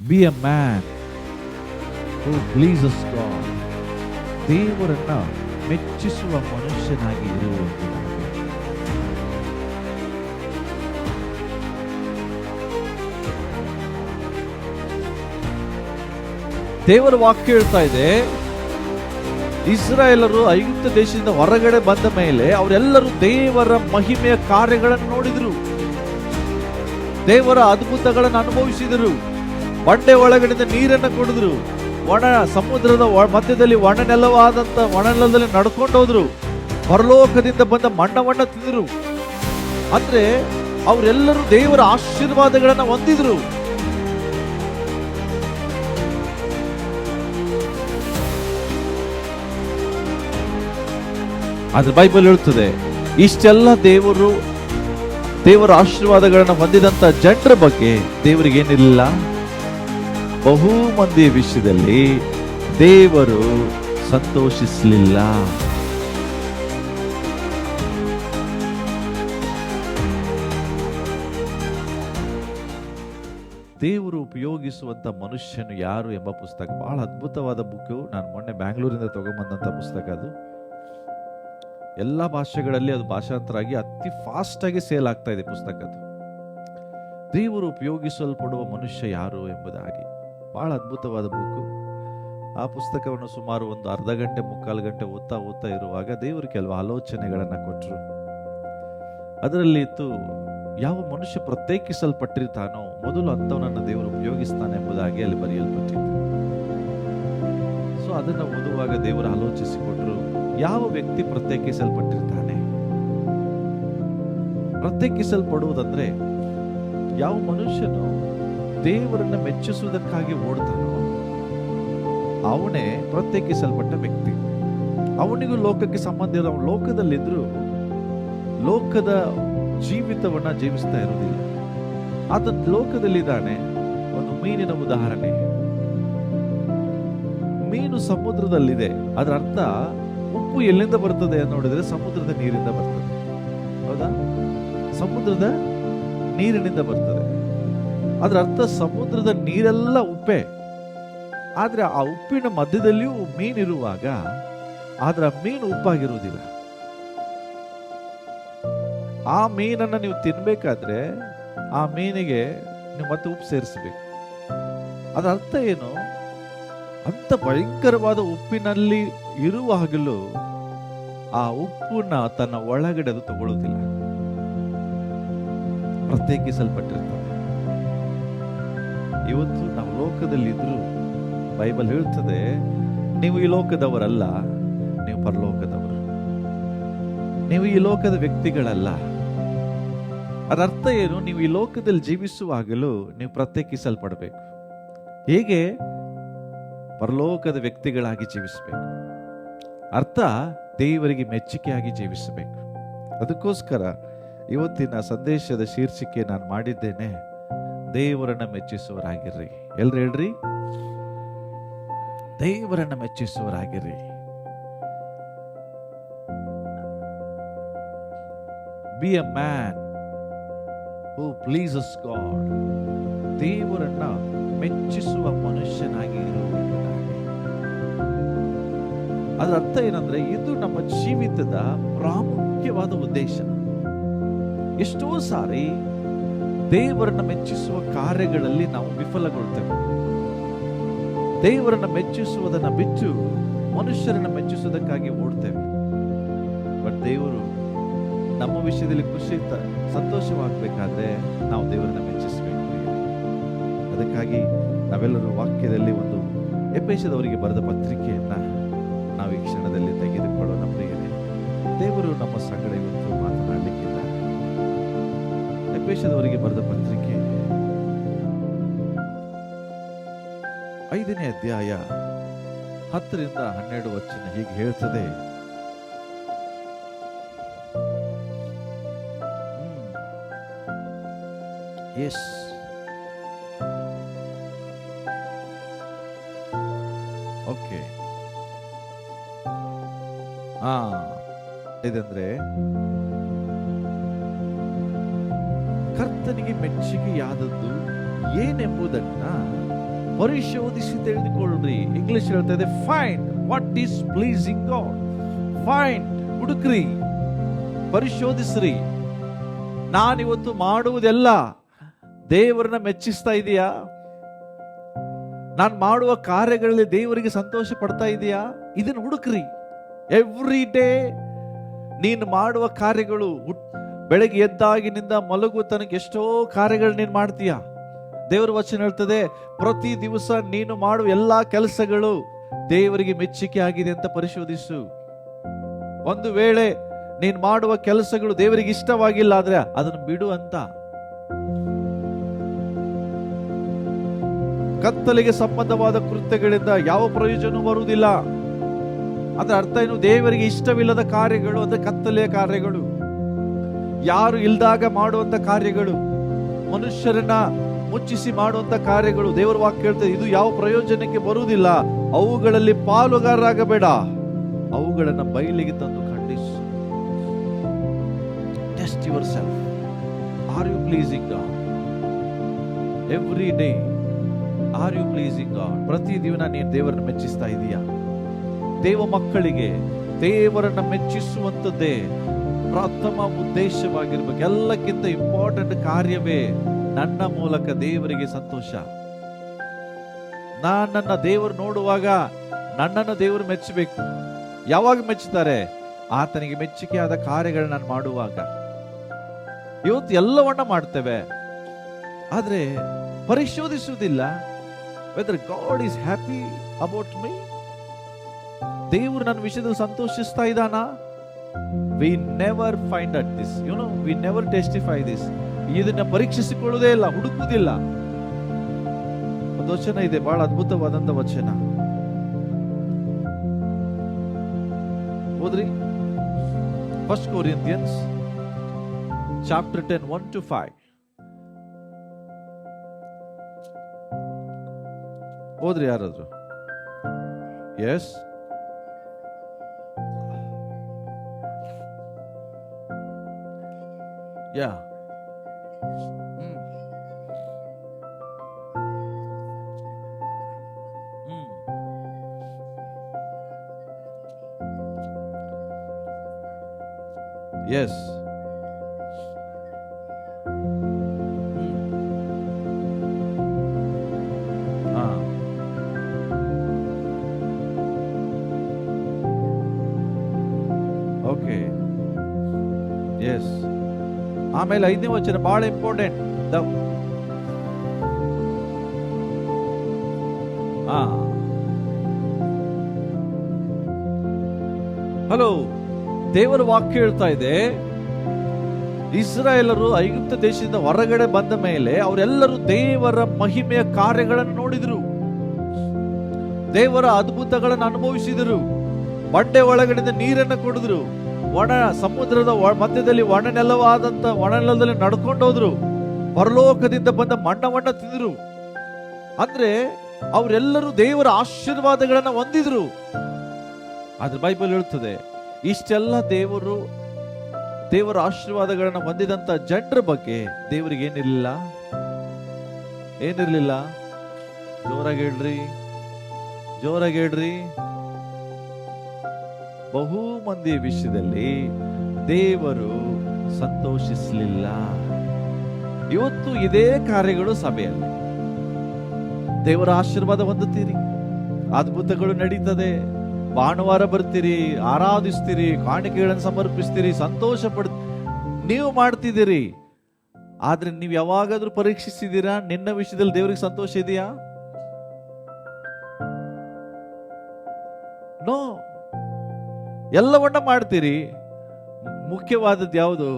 B a man who pleases God. ದೇವರನ್ನ ಮೆಚ್ಚಿಸುವ ಮನುಷ್ಯನಾಗಿ ಇರುವಂತೆ. ದೇವರ ವಾಕ್ಯ ಹೇಳ್ತಾ ಇದೆ, ಇಸ್ರಾಯೇಲರು ಐಗುಪ್ತ ದೇಶದಿಂದ ಹೊರಗಡೆ ಬಂದ ಮೇಲೆ ಅವರೆಲ್ಲರೂ ದೇವರ ಮಹಿಮೆಯ ಕಾರ್ಯಗಳನ್ನು ನೋಡಿದರು, ದೇವರ ಅದ್ಭುತಗಳನ್ನು ಅನುಭವಿಸಿದರು. ಬಂಡೆ ಒಳಗಡೆಯಿಂದ ನೀರನ್ನು ಕುಡಿದ್ರು, ಒಣ ಸಮುದ್ರದ ಮಧ್ಯದಲ್ಲಿ ಒಣನೆಲದಲ್ಲಿ ನಡ್ಕೊಂಡು ಹೋದ್ರು, ಪರಲೋಕದಿಂದ ಬಂದ ಮಣ್ಣವನ್ನ ತಿಂದರು. ಅಂದ್ರೆ ಅವರೆಲ್ಲರೂ ದೇವರ ಆಶೀರ್ವಾದಗಳನ್ನು ಹೊಂದಿದ್ರು. ಆದ್ರೆ ಬೈಬಲ್ ಹೇಳ್ತದೆ, ಇಷ್ಟೆಲ್ಲ ದೇವರ ಆಶೀರ್ವಾದಗಳನ್ನು ಹೊಂದಿದಂತ ಜನರ ಬಗ್ಗೆ ದೇವರಿಗೆ ಏನಿರಲಿಲ್ಲ. ಬಹು ಮಂದಿಯ ವಿಷಯದಲ್ಲಿ ದೇವರು ಸಂತೋಷಿಸಲಿಲ್ಲ. ದೇವರು ಉಪಯೋಗಿಸುವಂತ ಮನುಷ್ಯನು ಯಾರು ಎಂಬ ಪುಸ್ತಕ, ಬಹಳ ಅದ್ಭುತವಾದ ಬುಕ್. ನಾನು ಮೊನ್ನೆ ಬ್ಯಾಂಗ್ಳೂರಿಂದ ತಗೊಂಡ್ಬಂದಂತ ಪುಸ್ತಕ ಅದು. ಎಲ್ಲ ಭಾಷೆಗಳಲ್ಲಿ ಅದು ಭಾಷಾಂತರ ಆಗಿ ಅತಿ ಫಾಸ್ಟ್ ಆಗಿ ಸೇಲ್ ಆಗ್ತಾ ಇದೆ ಪುಸ್ತಕ ಅದು. ದೇವರು ಉಪಯೋಗಿಸಲ್ಪಡುವ ಮನುಷ್ಯ ಯಾರು ಎಂಬುದಾಗಿ ಬಹಳ ಅದ್ಭುತವಾದ ಬುಕ್. ಆ ಪುಸ್ತಕವನ್ನು ಸುಮಾರು ಒಂದು ಅರ್ಧ ಗಂಟೆ ಮುಕ್ಕಾಲು ಗಂಟೆ ಓದ್ತಾ ಇರುವಾಗ ದೇವರು ಕೆಲವು ಆಲೋಚನೆಗಳನ್ನ ಕೊಟ್ಟರು. ಅದರಲ್ಲಿ ಇತ್ತು, ಯಾವ ಮನುಷ್ಯ ಪ್ರತ್ಯೇಕಿಸಲ್ಪಟ್ಟಿರ್ತಾನೋ ಮೊದಲು ಅಂಥವನನ್ನು ದೇವರು ಉಪಯೋಗಿಸ್ತಾನೆ ಎಂಬುದಾಗಿ ಅಲ್ಲಿ ಬರೆಯಲ್ಪಟ್ಟಿತ್ತು. ಸೊ ಅದನ್ನು ಓದುವಾಗ ದೇವರು ಆಲೋಚಿಸಿಕೊಟ್ರು, ಯಾವ ವ್ಯಕ್ತಿ ಪ್ರತ್ಯೇಕಿಸಲ್ಪಟ್ಟಿರ್ತಾನೆ. ಪ್ರತ್ಯೇಕಿಸಲ್ಪಡುವುದಂದ್ರೆ ಯಾವ ಮನುಷ್ಯನು ದೇವರನ್ನ ಮೆಚ್ಚಿಸುವುದಕ್ಕಾಗಿ ಓಡ್ತಾನೋ ಅವನೇ ಪ್ರತ್ಯೇಕಿಸಲ್ಪಟ್ಟ ವ್ಯಕ್ತಿ. ಅವನಿಗೂ ಲೋಕಕ್ಕೆ ಸಂಬಂಧ ಇರೋ, ಲೋಕದಲ್ಲಿದ್ರು ಲೋಕದ ಜೀವಿತವನ್ನ ಜೀವಿಸ್ತಾ ಇರುವುದಿಲ್ಲ. ಆತ ಲೋಕದಲ್ಲಿದ್ದಾನೆ. ಒಂದು ಮೀನಿನ ಉದಾಹರಣೆ, ಮೀನು ಸಮುದ್ರದಲ್ಲಿದೆ. ಅದರ ಅರ್ಥ ಉಪ್ಪು ಎಲ್ಲಿಂದ ಬರ್ತದೆ ನೋಡಿದ್ರೆ ಸಮುದ್ರದ ನೀರಿಂದ ಬರ್ತದೆ. ಹೌದಾ? ಸಮುದ್ರದ ನೀರಿನಿಂದ ಬರ್ತದೆ. ಅದರ ಅರ್ಥ ಸಮುದ್ರದ ನೀರೆಲ್ಲ ಉಪ್ಪೆ. ಆದ್ರೆ ಆ ಉಪ್ಪಿನ ಮಧ್ಯದಲ್ಲಿಯೂ ಮೀನಿರುವಾಗ ಆದ್ರೆ ಆ ಮೀನು ಉಪ್ಪಾಗಿರುವುದಿಲ್ಲ. ಆ ಮೀನನ್ನ ನೀವು ತಿನ್ಬೇಕಾದ್ರೆ ಆ ಮೀನಿಗೆ ನೀವು ಮತ್ತೆ ಉಪ್ಪು ಸೇರಿಸಬೇಕು. ಅದರ ಅರ್ಥ ಏನು? ಅಂತ ಭಯಂಕರವಾದ ಉಪ್ಪಿನಲ್ಲಿ ಇರುವಾಗಲೂ ಆ ಉಪ್ಪನ್ನ ತನ್ನ ಒಳಗಡೆ ಅದು ತಗೊಳ್ಳುವುದಿಲ್ಲ. ಪ್ರತ್ಯೇಕಿಸಲ್ಪಟ್ಟಿರ್ತಾರೆ. ಇವತ್ತು ನಾವು ಲೋಕದಲ್ಲಿದ್ರು ಬೈಬಲ್ ಹೇಳ್ತದೆ, ನೀವು ಈ ಲೋಕದವರಲ್ಲ, ನೀವು ಪರಲೋಕದವರು. ನೀವು ಈ ಲೋಕದ ವ್ಯಕ್ತಿಗಳಲ್ಲ. ಅದರ್ಥ ಏನು? ನೀವು ಈ ಲೋಕದಲ್ಲಿ ಜೀವಿಸುವಾಗಲೂ ನೀವು ಪ್ರತ್ಯೇಕಿಸಲ್ಪಡಬೇಕು. ಹೇಗೆ? ಪರಲೋಕದ ವ್ಯಕ್ತಿಗಳಾಗಿ ಜೀವಿಸಬೇಕು. ಅರ್ಥ ದೇವರಿಗೆ ಮೆಚ್ಚುಗೆಯಾಗಿ ಜೀವಿಸಬೇಕು. ಅದಕ್ಕೋಸ್ಕರ ಇವತ್ತಿನ ಸಂದೇಶದ ಶೀರ್ಷಿಕೆ ನಾನು ಮಾಡಿದ್ದೇನೆ, ದೇವರನ್ನ ಮೆಚ್ಚಿಸುವರಾಗಿರ್ರಿ. ಎಲ್ರು ಹೇಳ್ರಿ, ದೇವರನ್ನ ಮೆಚ್ಚಿಸುವರಾಗಿರ್ರಿ. Be a man who pleases God. ದೇವರನ್ನ ಮೆಚ್ಚಿಸುವ ಮನುಷ್ಯನಾಗಿ ಇರುವುದಾಗಿ. ಅದರ ಅರ್ಥ ಏನಂದ್ರೆ, ಇದು ನಮ್ಮ ಜೀವಿತದ ಪ್ರಾಮುಖ್ಯವಾದ ಉದ್ದೇಶ. ಎಷ್ಟೋ ಸಾರಿ ದೇವರನ್ನ ಮೆಚ್ಚಿಸುವ ಕಾರ್ಯಗಳಲ್ಲಿ ನಾವು ವಿಫಲಗೊಳ್ತೇವೆ. ದೇವರನ್ನ ಮೆಚ್ಚಿಸುವುದನ್ನ ಬಿಟ್ಟು ಮನುಷ್ಯರನ್ನ ಮೆಚ್ಚಿಸುವುದಕ್ಕಾಗಿ ಓಡ್ತೇವೆ. ಬಟ್ ದೇವರು ನಮ್ಮ ವಿಷಯದಲ್ಲಿ ಸಂತೋಷವಾಗಬೇಕಾದ್ರೆ ನಾವು ದೇವರನ್ನ ಮೆಚ್ಚಿಸಬೇಕು. ಅದಕ್ಕಾಗಿ ನಾವೆಲ್ಲರೂ ವಾಕ್ಯದಲ್ಲಿ ಒಂದು ಎಫೆಸದವರಿಗೆ ಬರೆದ ಪತ್ರಿಕೆಯನ್ನ ನಾವು ಈ ಕ್ಷಣದಲ್ಲಿ ತೆಗೆದುಕೊಳ್ಳೋಣ. ಪ್ರಿಯರೇ, ದೇವರು ನಮ್ಮ ಸಂಗಡ ಇವತ್ತು ಮಾತನಾಡಲಿಕ್ಕಿಲ್ಲ. ಎಫೆಸದವರಿಗೆ ಬರೆದ ಪತ್ರಿಕೆ 5ನೇ ಅಧ್ಯಾಯ 10ರಿಂದ 12 ವಚನ ಹೀಗೆ ಹೇಳ್ತದೆ. S, okay. ಇದಂದ್ರೆ ಕರ್ತನಿಗೆ ಮೆಚ್ಚುಗೆಯಾದದ್ದು ಏನೆಂಬುದನ್ನ ಪರಿಶೋಧಿಸಿ ತಿಳಿದುಕೊಳ್ಳ್ರಿ. ಇಂಗ್ಲಿಷ್ ಹೇಳ್ತಾ ಇದೆ find what is pleasing God. Find, ಹುಡುಕ್ರಿ, ಪರಿಶೋಧಿಸ್ರಿ. ನಾನಿವತ್ತು ಮಾಡುವುದೆಲ್ಲ ದೇವರನ್ನ ಮೆಚ್ಚಿಸ್ತಾ ಇದೆಯಾ? ನಾನು ಮಾಡುವ ಕಾರ್ಯಗಳಲ್ಲಿ ದೇವರಿಗೆ ಸಂತೋಷ ಪಡ್ತಾ ಇದೆಯಾ? ಇದನ್ನು ಹುಡುಕ್ರಿ. ಎವ್ರಿ ಡೇ ನೀನು ಮಾಡುವ ಕಾರ್ಯಗಳು, ಬೆಳಗ್ಗೆ ಎದ್ದಾಗಿನಿಂದ ಮಲಗುವ ತನಕ ಎಷ್ಟೋ ಕಾರ್ಯಗಳು ನೀನು ಮಾಡ್ತೀಯ. ದೇವರ ವಚನ ಹೇಳ್ತದೆ ಪ್ರತಿ ದಿವಸ ನೀನು ಮಾಡುವ ಎಲ್ಲಾ ಕೆಲಸಗಳು ದೇವರಿಗೆ ಮೆಚ್ಚುಗೆ ಆಗಿದೆ ಅಂತ ಪರಿಶೋಧಿಸು. ಒಂದು ವೇಳೆ ನೀನು ಮಾಡುವ ಕೆಲಸಗಳು ದೇವರಿಗೆ ಇಷ್ಟವಾಗಿಲ್ಲ ಆದ್ರೆ ಅದನ್ನು ಬಿಡು ಅಂತ. ಕತ್ತಲಿಗೆ ಸಂಬಂಧವಾದ ಕೃತ್ಯಗಳಿಂದ ಯಾವ ಪ್ರಯೋಜನ ಬರುವುದಿಲ್ಲ. ಅದರ ಅರ್ಥ ಏನು? ದೇವರಿಗೆ ಇಷ್ಟವಿಲ್ಲದ ಕಾರ್ಯಗಳು ಅಂದ್ರೆ ಕತ್ತಲೆಯ ಕಾರ್ಯಗಳು, ಯಾರು ಇಲ್ದಾಗ ಮಾಡುವಂತ ಕಾರ್ಯಗಳು, ಮನುಷ್ಯರನ್ನ ಮುಚ್ಚಿಸಿ ಮಾಡುವಂತ ಕಾರ್ಯಗಳು. ದೇವರ ವಾಕ್ಯ ಹೇಳ್ತದೆ ಇದು ಯಾವ ಪ್ರಯೋಜನಕ್ಕೆ ಬರುವುದಿಲ್ಲ. ಅವುಗಳಲ್ಲಿ ಪಾಲುಗಾರರಾಗಬೇಡ, ಅವುಗಳನ್ನ ಬಯಲಿಗೆ ತಂದು ಖಂಡಿಸು. Test yourself. Are you pleasing God every day? Are you pleasing God? ಪ್ರತಿ ದಿನ ನೀನು ದೇವರನ್ನ ಮೆಚ್ಚಿಸ್ತಾ ಇದೀಯಾ? ದೇವ ಮಕ್ಕಳಿಗೆ ದೇವರನ್ನ ಮೆಚ್ಚಿಸುವಂಥದ್ದೇ ಪ್ರಥಮ ಉದ್ದೇಶವಾಗಿರ್ಬೇಕು. ಎಲ್ಲಕ್ಕಿಂತ ಇಂಪಾರ್ಟೆಂಟ್ ಕಾರ್ಯವೇ ನನ್ನ ಮೂಲಕ ದೇವರಿಗೆ ಸಂತೋಷ. ನನ್ನ ದೇವರು ನೋಡುವಾಗ ನನ್ನನ್ನು ದೇವರು ಮೆಚ್ಚಬೇಕು. ಯಾವಾಗ ಮೆಚ್ಚುತ್ತಾರೆ? ಆತನಿಗೆ ಮೆಚ್ಚುಗೆ ಆದ ಕಾರ್ಯಗಳು ನಾನು ಮಾಡುವಾಗ. ಇವತ್ತು ಎಲ್ಲವನ್ನ ಮಾಡ್ತೇವೆ, ಆದ್ರೆ ಪರಿಶೋಧಿಸುವುದಿಲ್ಲ whether God is happy about me. ದೇವರು ನನ್ನ ವಿಷಯದಲ್ಲಿ ಸಂತೋಷಿಸ್ತಾ ಇದ್ದಾನಾ? We never find at this, we never testify this. ಇದನ್ನ ಪರೀಕ್ಷಿಸಿಕೊಳ್ಳುವುದೇ ಇಲ್ಲ, ಹುಡುಕುವುದಿಲ್ಲ. ಒಂದು ವಚನ ಇದೆ, ಬಹಳ ಅದ್ಭುತವಾದಂತ ವಚನ. ಓದ್ರಿ, 1 Corinthians chapter 10, 1-5. ಓದ್ರಿ ಯಾರಾದ್ರು? Yes, yeah. Yes. Okay, yes. ಆಮೇಲೆ 5ನೇ ವಚನ ಬಹಳ ಇಂಪಾರ್ಟೆಂಟ್. ಹಲೋ, ದೇವರ ವಾಕ್ಯ ಹೇಳ್ತಾ ಇದೆ, ಇಸ್ರಾಯೇಲರು ಐಗುಪ್ತ ದೇಶದಿಂದ ಹೊರಗಡೆ ಬಂದ ಮೇಲೆ ಅವರೆಲ್ಲರೂ ದೇವರ ಮಹಿಮೆಯ ಕಾರ್ಯಗಳನ್ನು ನೋಡಿದ್ರು, ದೇವರ ಅದ್ಭುತಗಳನ್ನು ಅನುಭವಿಸಿದರು. ಬಂಡೆ ಒಳಗಡೆ ನೀರನ್ನು ಕುಡಿದ್ರು, ಒಣ ಸಮುದ್ರದ ಮಧ್ಯದಲ್ಲಿ ಒಣನೆಲದಲ್ಲಿ ನಡ್ಕೊಂಡು ಹೋದ್ರು, ಪರಲೋಕದಿಂದ ಬಂದ ಮಣ್ಣವನ್ನ ತಿಂದ್ರು. ಅಂದ್ರೆ ಅವರೆಲ್ಲರೂ ದೇವರ ಆಶೀರ್ವಾದಗಳನ್ನ ಹೊಂದಿದ್ರು. ಆದ್ರೆ ಬೈಬಲ್ ಹೇಳ್ತದೆ, ಇಷ್ಟೆಲ್ಲ ದೇವರ ಆಶೀರ್ವಾದಗಳನ್ನ ಹೊಂದಿದಂತ ಜನರ ಬಗ್ಗೆ ದೇವರಿಗೆ ಏನಿರ್ಲಿಲ್ಲ. ಜೋರಾಗಿ ಹೇಳ್ರಿ. ಬಹು ಮಂದಿಯ ವಿಷಯದಲ್ಲಿ ದೇವರು ಸಂತೋಷಿಸಲಿಲ್ಲ. ಇವತ್ತು ಇದೇ ಕಾರ್ಯಗಳು ಸಭೆಯಲ್ಲಿ ದೇವರ ಆಶೀರ್ವಾದ ಹೊಂದುತ್ತೀರಿ, ಅದ್ಭುತಗಳು ನಡೀತದೆ, ಭಾನುವಾರ ಬರ್ತೀರಿ, ಆರಾಧಿಸ್ತೀರಿ, ಕಾಣಿಕೆಗಳನ್ನು ಸಮರ್ಪಿಸ್ತೀರಿ, ಸಂತೋಷ ನೀವು ಮಾಡ್ತಿದ್ದೀರಿ. ಆದ್ರೆ ನೀವು ಯಾವಾಗಾದ್ರೂ ಪರೀಕ್ಷಿಸಿದ್ದೀರಾ ನಿನ್ನ ವಿಷಯದಲ್ಲಿ ದೇವರಿಗೆ ಸಂತೋಷ ಇದೆಯಾ? ನೋ. ಎಲ್ಲವನ್ನ ಮಾಡ್ತೀರಿ, ಮುಖ್ಯವಾದದ್ದು ಯಾವುದು?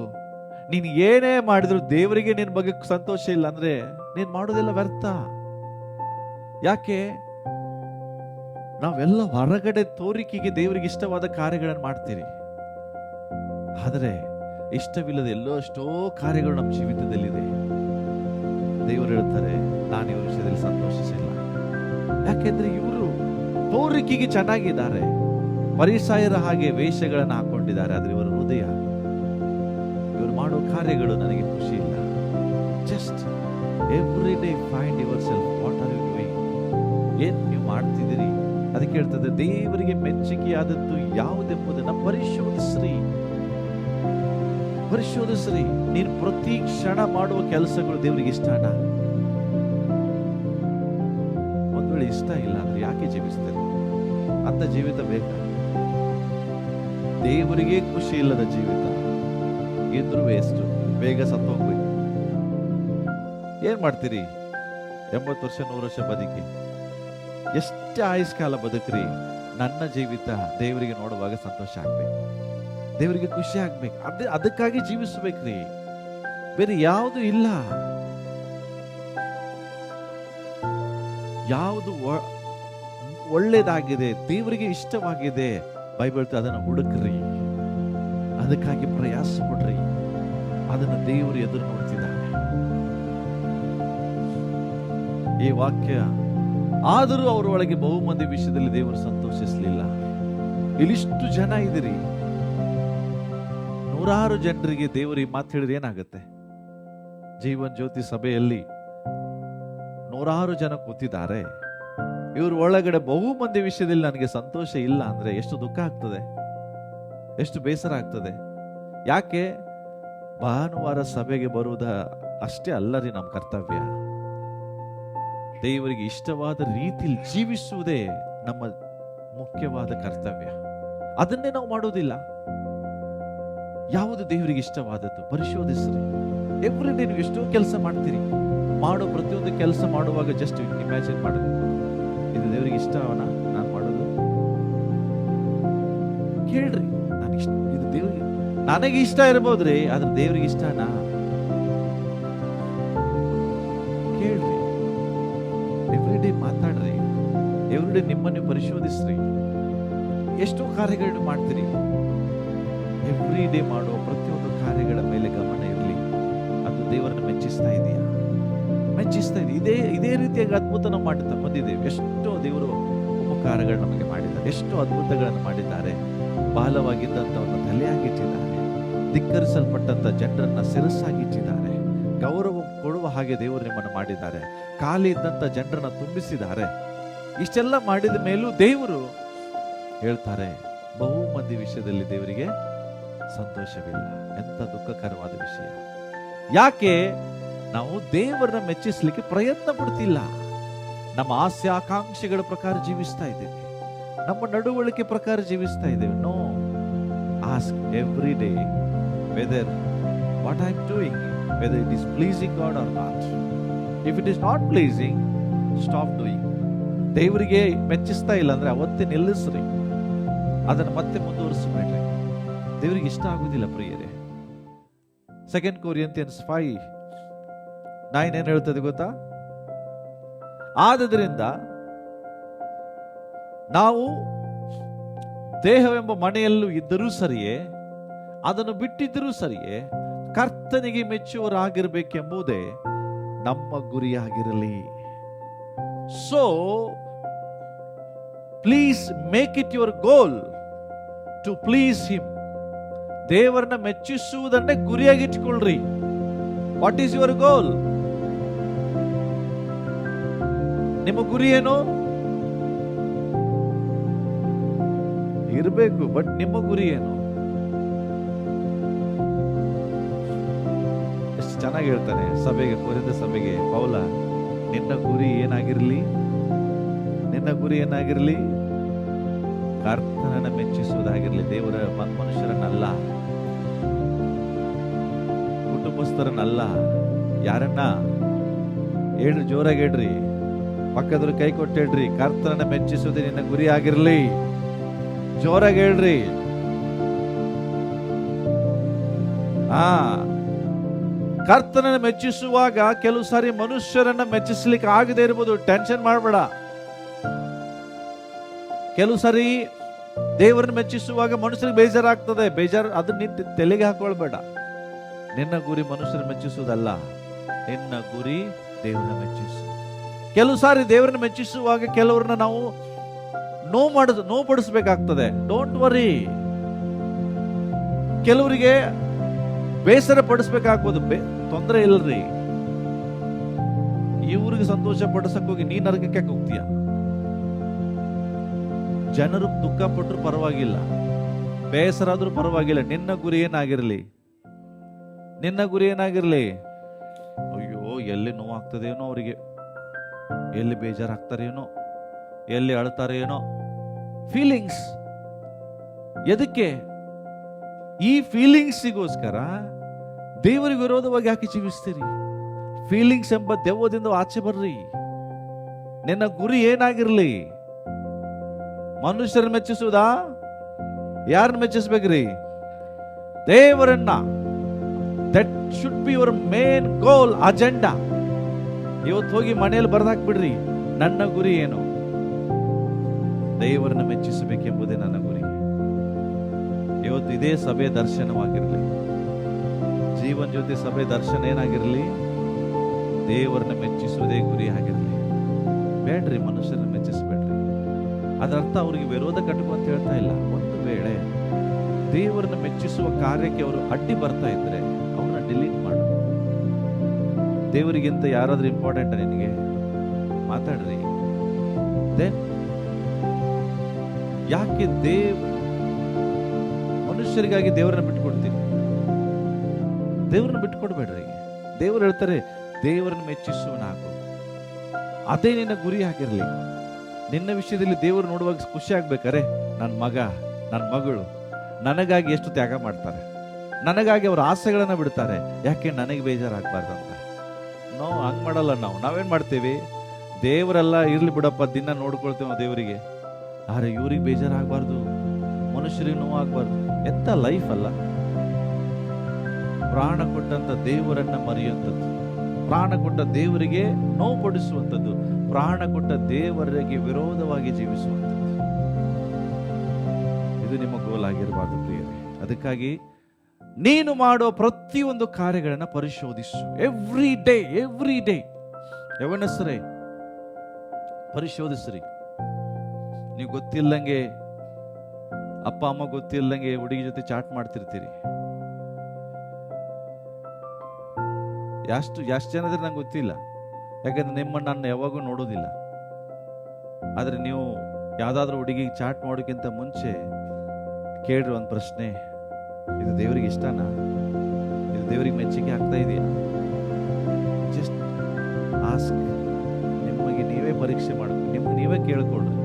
ನೀನು ಏನೇ ಮಾಡಿದ್ರು ದೇವರಿಗೆ ನಿನ್ನ ಬಗ್ಗೆ ಸಂತೋಷ ಇಲ್ಲ ಅಂದ್ರೆ ನೀನ್ ಮಾಡೋದೆಲ್ಲ ವ್ಯರ್ಥ. ಯಾಕೆ? ನಾವೆಲ್ಲ ಹೊರಗಡೆ ತೋರಿಕೆಗೆ ದೇವರಿಗೆ ಇಷ್ಟವಾದ ಕಾರ್ಯಗಳನ್ನು ಮಾಡ್ತೀರಿ, ಆದರೆ ಇಷ್ಟವಿಲ್ಲದ ಎಲ್ಲೋ ಅಷ್ಟೋ ಕಾರ್ಯಗಳು ನಮ್ಮ ಜೀವಿತದಲ್ಲಿದೆ. ದೇವರು ಹೇಳ್ತಾರೆ, ನಾನು ಇವ್ರ ವಿಷಯದಲ್ಲಿ ಸಂತೋಷಿಸಿಲ್ಲ. ಯಾಕೆಂದ್ರೆ ಇವರು ತೋರಿಕೆಗೆ ಚೆನ್ನಾಗಿದ್ದಾರೆ, ಪರಿಸಾಯರ ಹಾಗೆ ವೇಷಗಳನ್ನು ಹಾಕೊಂಡಿದ್ದಾರೆ, ಆದ್ರೆ ಇವರ ಹೃದಯ, ಇವರು ಮಾಡೋ ಕಾರ್ಯಗಳು ನನಗೆ ಖುಷಿ ಇಲ್ಲ. Just every day find yourself. What are you doing? ಏನ್ ನೀವು ಮಾಡ್ತಿದ್ದೀರಿ? ಅದಕ್ಕೆ ಹೇಳ್ತದೆ, ದೇವರಿಗೆ ಮೆಚ್ಚುಗೆಯಾದದ್ದು ಯಾವುದೆಂಬುದನ್ನು ಪರಿಶೋಧಿಸ್ರಿ. ನೀನು ಪ್ರತಿ ಕ್ಷಣ ಮಾಡುವ ಕೆಲಸಗಳು ದೇವರಿಗೆ ಇಷ್ಟನಾ? ಒಂದ್ ವೇಳೆ ಇಷ್ಟ ಇಲ್ಲ ಅಂದ್ರೆ ಯಾಕೆ ಜೀವಿಸ್ತೇನೆ? ಅಂತ ಜೀವಿತ ಬೇಕಾ? ದೇವರಿಗೆ ಖುಷಿ ಇಲ್ಲದ ಜೀವಿತ ಇದ್ರು ವೇಸ್ಟ್, ಬೇಗ ಸತ್ತೋಗ್ಬೇಕು. ಏನ್ ಮಾಡ್ತೀರಿ? 80 ವರ್ಷ 100 ವರ್ಷ ಬದುಕಿ ಎಷ್ಟೇ ಆಯುಷ್ಕಾಲ ಬದುಕ್ರಿ, ನನ್ನ ಜೀವಿತ ದೇವರಿಗೆ ನೋಡುವಾಗ ಸಂತೋಷ ಆಗ್ಬೇಕು, ದೇವರಿಗೆ ಖುಷಿ ಆಗ್ಬೇಕು. ಅದಕ್ಕಾಗಿ ಜೀವಿಸ್ಬೇಕ್ರಿ, ಬೇರೆ ಯಾವುದು ಇಲ್ಲ. ಯಾವುದು ಒಳ್ಳೇದಾಗಿದೆ, ದೇವರಿಗೆ ಇಷ್ಟವಾಗಿದೆ, ಬೈಬಲ್ ಅದನ್ನು ಹುಡುಕ್ರಿ, ಅದಕ್ಕಾಗಿ ಪ್ರಯಾಸ ಪಡ್ರಿ. ಅದನ್ನು ದೇವರು ಎದುರು ನೋಡ್ತಿದ್ದಾನೆ. ಈ ವಾಕ್ಯ ಆದರೂ ಅವರ ಒಳಗೆ ಬಹು ಮಂದಿ ವಿಷಯದಲ್ಲಿ ದೇವರು ಸಂತೋಷಿಸಲಿಲ್ಲ. ಇಲ್ಲಿಷ್ಟು ಜನ ಇದ್ದೀರಿ, 100 ಜನರಿಗೆ ದೇವರು ಈ ಮಾತು ಹೇಳಿದ್ರೆ ಏನಾಗುತ್ತೆ? ಜೀವನ್ ಜ್ಯೋತಿ ಸಭೆಯಲ್ಲಿ 100 ಜನ ಕೂತಿದ್ದಾರೆ, ಇವ್ರ ಒಳಗಡೆ ಬಹು ಮಂದಿ ವಿಷಯದಲ್ಲಿ ನನಗೆ ಸಂತೋಷ ಇಲ್ಲ ಅಂದ್ರೆ ಎಷ್ಟು ದುಃಖ ಆಗ್ತದೆ, ಎಷ್ಟು ಬೇಸರ ಆಗ್ತದೆ. ಯಾಕೆ? ಭಾನುವಾರ ಸಭೆಗೆ ಬರುವುದ ಅಷ್ಟೇ ಅಲ್ಲರಿ ನಮ್ಮ ಕರ್ತವ್ಯ. ದೇವರಿಗೆ ಇಷ್ಟವಾದ ರೀತಿಯಲ್ಲಿ ಜೀವಿಸುವುದೇ ನಮ್ಮ ಮುಖ್ಯವಾದ ಕರ್ತವ್ಯ. ಅದನ್ನೇ ನಾವು ಮಾಡೋದಿಲ್ಲ. ಯಾವುದು ದೇವರಿಗೆ ಇಷ್ಟವಾದದ್ದು ಪರಿಶೋಧಿಸ್ರಿ. ಎವ್ರಿ ಡೇ ನೀವು ಎಷ್ಟೋ ಕೆಲಸ ಮಾಡ್ತೀರಿ, ಮಾಡೋ ಪ್ರತಿಯೊಂದು ಕೆಲಸ ಮಾಡುವಾಗ ಜಸ್ಟ್ ಇಮ್ಯಾಜಿನ್ ಮಾಡೋದು, ಇದು ದೇವರಿಗೆ ಇಷ್ಟವನ ನಾನು ಮಾಡೋದು? ಕೇಳ್ರಿ, ಇದು ದೇವರಿಗೆ, ನನಗೆ ಇಷ್ಟ ಇರಬಹುದ್ರಿ, ಆದ್ರೆ ದೇವರಿಗೆ ಇಷ್ಟನಾ? ಕೇಳ್ರಿ, ಎವ್ರಿ ಡೇ ಮಾತಾಡ್ರಿ, ಎವ್ರಿ ಡೇ ನಿಮ್ಮನ್ನು ಪರಿಶೋಧಿಸ್ರಿ. ಎಷ್ಟೋ ಕಾರ್ಯಗಳನ್ನು ಮಾಡ್ತೀರಿ, ಎವ್ರಿ ಡೇ ಮಾಡುವ ಪ್ರತಿಯೊಂದು ಕಾರ್ಯಗಳ ಮೇಲೆ ಗಮನ ಇರಲಿ. ಅದು ದೇವರನ್ನು ಮೆಚ್ಚಿಸ್ತಾ ಇದೆಯಾ? ಮೆಚ್ಚಿಸ್ತಾ ಇದೆ. ಇದೇ ರೀತಿಯಾಗಿ ಅದ್ಭುತ ನಾವು ಮಾಡುತ್ತಾ ಬಂದಿದ್ದೇವೆ. ಎಷ್ಟೋ ದೇವರು ಉಪಕಾರಗಳು ನಮಗೆ ಮಾಡಿದ್ದಾರೆ, ಎಷ್ಟೋ ಅದ್ಭುತಗಳನ್ನು ಮಾಡಿದ್ದಾರೆ. ಬಾಲವಾಗಿದ್ದಂಥವನ್ನ ತಲೆಯಾಗಿಟ್ಟಿದ್ದಾರೆ, ಧಿಕ್ಕರಿಸಲ್ಪಟ್ಟಂತ ಜನರನ್ನ ಶಿರಸ್ಸಾಗಿಟ್ಟಿದ್ದಾರೆ, ಗೌರವ ಕೊಡುವ ಹಾಗೆ ದೇವರು ನಿಮ್ಮನ್ನು ಮಾಡಿದ್ದಾರೆ, ಖಾಲಿ ಇದ್ದಂತ ಜನರನ್ನ ತುಂಬಿಸಿದ್ದಾರೆ. ಇಷ್ಟೆಲ್ಲ ಮಾಡಿದ ಮೇಲೂ ದೇವರು ಹೇಳ್ತಾರೆ, ಬಹು ಮಂದಿ ವಿಷಯದಲ್ಲಿ ದೇವರಿಗೆ ಸಂತೋಷವಿಲ್ಲ. ಎಂತ ದುಃಖಕರವಾದ ವಿಷಯ. ಯಾಕೆ? ನಾವು ದೇವರನ್ನ ಮೆಚ್ಚಿಸ್ಲಿಕ್ಕೆ ಪ್ರಯತ್ನ ಪಡ್ತಿಲ್ಲ. ನಮ್ಮ ಆಸೆ ಆಕಾಂಕ್ಷೆಗಳ ಪ್ರಕಾರ ಜೀವಿಸ್ತಾ ಇದ್ದೇವೆ, ನಮ್ಮ ನಡವಳಿಕೆ ಪ್ರಕಾರ ಜೀವಿಸ್ತಾ ಇದ್ದೇವೆ. No, ask every day whether what I am doing, whether it is pleasing God or not. If it is not pleasing, stop doing. ದೇವರಿಗೆ ಮೆಚ್ಚಿಸ್ತಾ ಇಲ್ಲ ಅಂದ್ರೆ ಅವತ್ತೇ ನಿಲ್ಲಿಸ್ರಿ, ಅದನ್ನು ಮತ್ತೆ ಮುಂದುವರಿಸಬೇಡ್ರಿ. ದೇವರಿಗೆ ಇಷ್ಟ ಆಗುದಿಲ್ಲ ಪ್ರಿಯರೇ. 2 Corinthians 5:9 ಏನ್ ಹೇಳ್ತದೆ ಗೊತ್ತಾ? ಆದದರಿಂದ ನಾವು ದೇಹವೆಂಬ ಮನೆಯಲ್ಲೂ ಇದ್ದರೂ ಸರಿಯೇ, ಅದನ್ನು ಬಿಟ್ಟಿದ್ದರೂ ಸರಿಯೇ, ಕರ್ತನಿಗೆ ಮೆಚ್ಚುವರಾಗಿರ್ಬೇಕೆಂಬುದೇ ನಮ್ಮ ಗುರಿಯಾಗಿರಲಿ. So please make it your goal to please him. ದೇವರನ್ನ ಮೆಚ್ಚಿಸುವುದನ್ನೇ ಗುರಿಯಾಗಿಟ್ಕೊಳ್ರಿ. What is your goal? ನಿಮ್ಮ ಗುರಿ ಏನು ಇರಬೇಕು, ಬಟ್ ನಿಮ್ಮ ಗುರಿ ಏನು? ಎಷ್ಟು ಚೆನ್ನಾಗಿ ಹೇಳ್ತಾನೆ ಸಭೆಗೆ, ಕೊರಿಂಥ ಸಭೆಗೆ ಪೌಲ, ನಿನ್ನ ಗುರಿ ಏನಾಗಿರ್ಲಿ? ನಿನ್ನ ಗುರಿ ಏನಾಗಿರ್ಲಿ? ಕರ್ತನನ್ನ ಮೆಚ್ಚಿಸುವುದಾಗಿರ್ಲಿ, ದೇವರ ಮನುಷ್ಯರನ್ನಲ್ಲ, ಕುಟುಂಬಸ್ಥರನ್ನಲ್ಲ. ಯಾರನ್ನ? ಹೇಳ್ರಿ, ಜೋರಾಗಿ ಹೇಳ್ರಿ, ಪಕ್ಕದವ್ರು ಕೈ ಕೊಟ್ಟು ಹೇಳ್ರಿ, ಕರ್ತನನ್ನ ಮೆಚ್ಚಿಸುವುದೇ ನಿನ್ನ ಗುರಿ ಆಗಿರ್ಲಿ. ಜೋರಾಗಿ ಹೇಳ್ರಿ. ಕರ್ತನನ್ನ ಮೆಚ್ಚಿಸುವಾಗ ಕೆಲವು ಸಾರಿ ಮನುಷ್ಯರನ್ನ ಮೆಚ್ಚಿಸ್ಲಿಕ್ಕೆ ಆಗದೆ ಇರ್ಬೋದು, ಟೆನ್ಷನ್ ಮಾಡಬೇಡ. ಕೆಲವು ಸಾರಿ ದೇವರನ್ನ ಮೆಚ್ಚಿಸುವಾಗ ಮನುಷ್ಯರಿಗೆ ಬೇಜಾರಾಗ್ತದೆ, ಅದನ್ನ ನಿಂತು ತಲೆಗೆ ಹಾಕೊಳ್ಬೇಡ. ನಿನ್ನ ಗುರಿ ಮನುಷ್ಯರನ್ನ ಮೆಚ್ಚಿಸುವುದಲ್ಲ, ನಿನ್ನ ಗುರಿ ದೇವರನ್ನ ಮೆಚ್ಚಿಸು. ಕೆಲವು ಸಾರಿ ದೇವರನ್ನ ಮೆಚ್ಚಿಸುವಾಗ ಕೆಲವರನ್ನ ನಾವು ನೋವು ಪಡಿಸಬೇಕಾಗ್ತದೆ. Don't worry. ಕೆಲವರಿಗೆ ಬೇಸರ ಪಡಿಸ್ಬೇಕಾಗ್ಬೋದು, ತೊಂದರೆ ಇಲ್ರಿ. ಇವ್ರಿಗೆ ಸಂತೋಷ ಪಡಿಸಕ್ ಹೋಗಿ ನೀ ನರಕಕ್ಕೆ ಹೋಗ್ತೀಯ. ಜನರು ದುಃಖ ಪಟ್ಟರು ಪರವಾಗಿಲ್ಲ, ಬೇಸರ ಆದ್ರೂ ಪರವಾಗಿಲ್ಲ, ನಿನ್ನ ಗುರಿ ಏನಾಗಿರ್ಲಿ, ನಿನ್ನ ಗುರಿ ಏನಾಗಿರ್ಲಿ. ಅಯ್ಯೋ ಎಲ್ಲಿ ನೋವಾಗ್ತದೇನೋ ಅವರಿಗೆ, ಎಲ್ಲಿ ಬೇಜಾರಾಗ್ತಾರೇನೋ, ಎಲ್ಲಿ ಅಳ್ತಾರೇನೋ, ಫೀಲಿಂಗ್ಸ್. ಎದಕ್ಕೆ? ಈ ಫೀಲಿಂಗ್ಸಿಗೋಸ್ಕರ ದೇವರಿಗೆ ವಿರೋಧವಾಗಿ ಯಾಕೆ ಜೀವಿಸ್ತೀರಿ? ಫೀಲಿಂಗ್ಸ್ ಎಂಬ ದೆವ್ವದಿಂದ ಆಚೆ ಬರ್ರಿ. ನಿನ್ನ ಗುರಿ ಏನಾಗಿರ್ಲಿ? ಮನುಷ್ಯರನ್ನ ಮೆಚ್ಚಿಸುವುದಾ? ಯಾರನ್ನ ಮೆಚ್ಚಿಸ್ಬೇಕ್ರಿ? ದೇವರನ್ನ. That should be your main goal, agenda. ಇವತ್ತು ಹೋಗಿ ಮನೆಯಲ್ಲಿ ಬರ್ದಾಕ್ಬಿಡ್ರಿ, ನನ್ನ ಗುರಿ ಏನು? ದೇವರನ್ನ ಮೆಚ್ಚಿಸಬೇಕೆಂಬುದೇ ನನ್ನ ಗುರಿ. ಇವತ್ತು ಇದೇ ಸಭೆ ದರ್ಶನವಾಗಿರಲಿ, ಜೀವನ್ ಜ್ಯೋತಿ ಸಭೆ ದರ್ಶನ ಏನಾಗಿರಲಿ, ದೇವರನ್ನ ಮೆಚ್ಚಿಸುವುದೇ ಗುರಿ ಆಗಿರಲಿ. ಬೇಡ್ರಿ ಮನುಷ್ಯರನ್ನ ಮೆಚ್ಚಿಸ್ಬೇಡ್ರಿ. ಅದರ್ಥ ಅವ್ರಿಗೆ ವಿರೋಧ ಕಟ್ಟುವಂತ ಹೇಳ್ತಾ ಇಲ್ಲ. ಒಂದು ವೇಳೆ ದೇವರನ್ನ ಮೆಚ್ಚಿಸುವ ಕಾರ್ಯಕ್ಕೆ ಅವರು ಅಡ್ಡಿ ಬರ್ತಾ ಇದ್ರೆ ಅವ್ರನ್ನ ಡಿಲೀಟ್ ಮಾಡು. ದೇವರಿಗಿಂತ ಯಾರಾದ್ರೂ ಇಂಪಾರ್ಟೆಂಟ್ ನಿನಗೆ? ಮಾತಾಡ್ರಿ. ದೆನ್ ಯಾಕೆ ಮನುಷ್ಯರಿಗಾಗಿ ದೇವರನ್ನ ಬಿಟ್ಕೊಡ್ತೀನಿ? ದೇವರನ್ನ ಬಿಟ್ಕೊಡ್ಬೇಡ್ರಿ. ದೇವರು ಹೇಳ್ತಾರೆ, ದೇವರನ್ನ ಮೆಚ್ಚಿಸುವನಾಗು. ಅದೇ ನಿನ್ನ ಗುರಿ ಆಗಿರ್ಲಿ. ನಿನ್ನ ವಿಷಯದಲ್ಲಿ ದೇವರು ನೋಡುವಾಗ ಖುಷಿ ಆಗ್ಬೇಕಾರೆ, ನನ್ನ ಮಗ, ನನ್ನ ಮಗಳು ನನಗಾಗಿ ಎಷ್ಟು ತ್ಯಾಗ ಮಾಡ್ತಾರೆ, ನನಗಾಗಿ ಅವರ ಆಸೆಗಳನ್ನ ಬಿಡ್ತಾರೆ, ಯಾಕೆ ನನಗೆ ಬೇಜಾರಾಗಬಾರ್ದಂತ. ನಾವು ಹಂಗ್ ಮಾಡಲ್ಲ. ನಾವೇನ್ ಮಾಡ್ತೇವಿ? ದೇವರೆಲ್ಲ ಇರ್ಲಿ ಬಿಡಪ್ಪ, ದಿನ ನೋಡ್ಕೊಳ್ತೇವೆ ನಾವು ದೇವರಿಗೆ. ಆದ್ರೆ ಇವ್ರಿಗೆ ಬೇಜಾರಾಗಬಾರ್ದು, ಮನುಷ್ಯರಿಗೆ ನೋವಾಗಬಾರ್ದು. ಎಂತ ಲೈಫ್ ಅಲ್ಲ? ಪ್ರಾಣ ಕೊಟ್ಟಂತ ದೇವರನ್ನ ಮರೆಯುವಂಥದ್ದು, ಪ್ರಾಣ ಕೊಟ್ಟ ದೇವರಿಗೆ ನೋವು ಪಡಿಸುವಂಥದ್ದು, ಪ್ರಾಣ ಕೊಟ್ಟ ದೇವರಿಗೆ ವಿರೋಧವಾಗಿ ಜೀವಿಸುವಂಥದ್ದು. ಇದು ನಿಮ್ಮ ಗೋಲ್ ಆಗಿರಬಾರ್ದು ಪ್ರಿಯರೇ. ಅದಕ್ಕಾಗಿ ನೀನು ಮಾಡುವ ಪ್ರತಿಯೊಂದು ಕಾರ್ಯಗಳನ್ನ ಪರಿಶೋಧಿಸು. Every day ಯವನಸ್ಸರೇ ಪರಿಶೋಧಿಸ್ರಿ. ನೀವು ಗೊತ್ತಿಲ್ಲಂಗೆ, ಅಪ್ಪ ಅಮ್ಮ ಗೊತ್ತಿಲ್ಲಂಗೆ ಹುಡುಗಿ ಜೊತೆ ಚಾಟ್ ಮಾಡ್ತಿರ್ತೀರಿ. ಎಷ್ಟು ಜನ ಇದ್ರೆ ನಂಗೆ ಗೊತ್ತಿಲ್ಲ, ಯಾಕಂದ್ರೆ ನಿಮ್ಮನ್ನು ನಾನು ಯಾವಾಗೂ ನೋಡೋದಿಲ್ಲ. ಆದ್ರೆ ನೀವು ಯಾವ್ದಾದ್ರು ಹುಡುಗಿಗೆ ಚಾಟ್ ಮಾಡೋಕ್ಕಿಂತ ಮುಂಚೆ ಕೇಳ್ರಿ ಒಂದು ಪ್ರಶ್ನೆ, ಇದು ದೇವರಿಗೆ ಇಷ್ಟನಾ? ಇದು ದೇವರಿಗೆ ಮೆಚ್ಚುಗೆ ಆಗ್ತಾ ಇದೆಯಾ? Just ask. ನಿಮಗೆ ನೀವೇ ಪರೀಕ್ಷೆ ಮಾಡ್ಬೇಕು, ನಿಮ್ಗೆ ನೀವೇ ಕೇಳ್ಕೊಳ್ರಿ.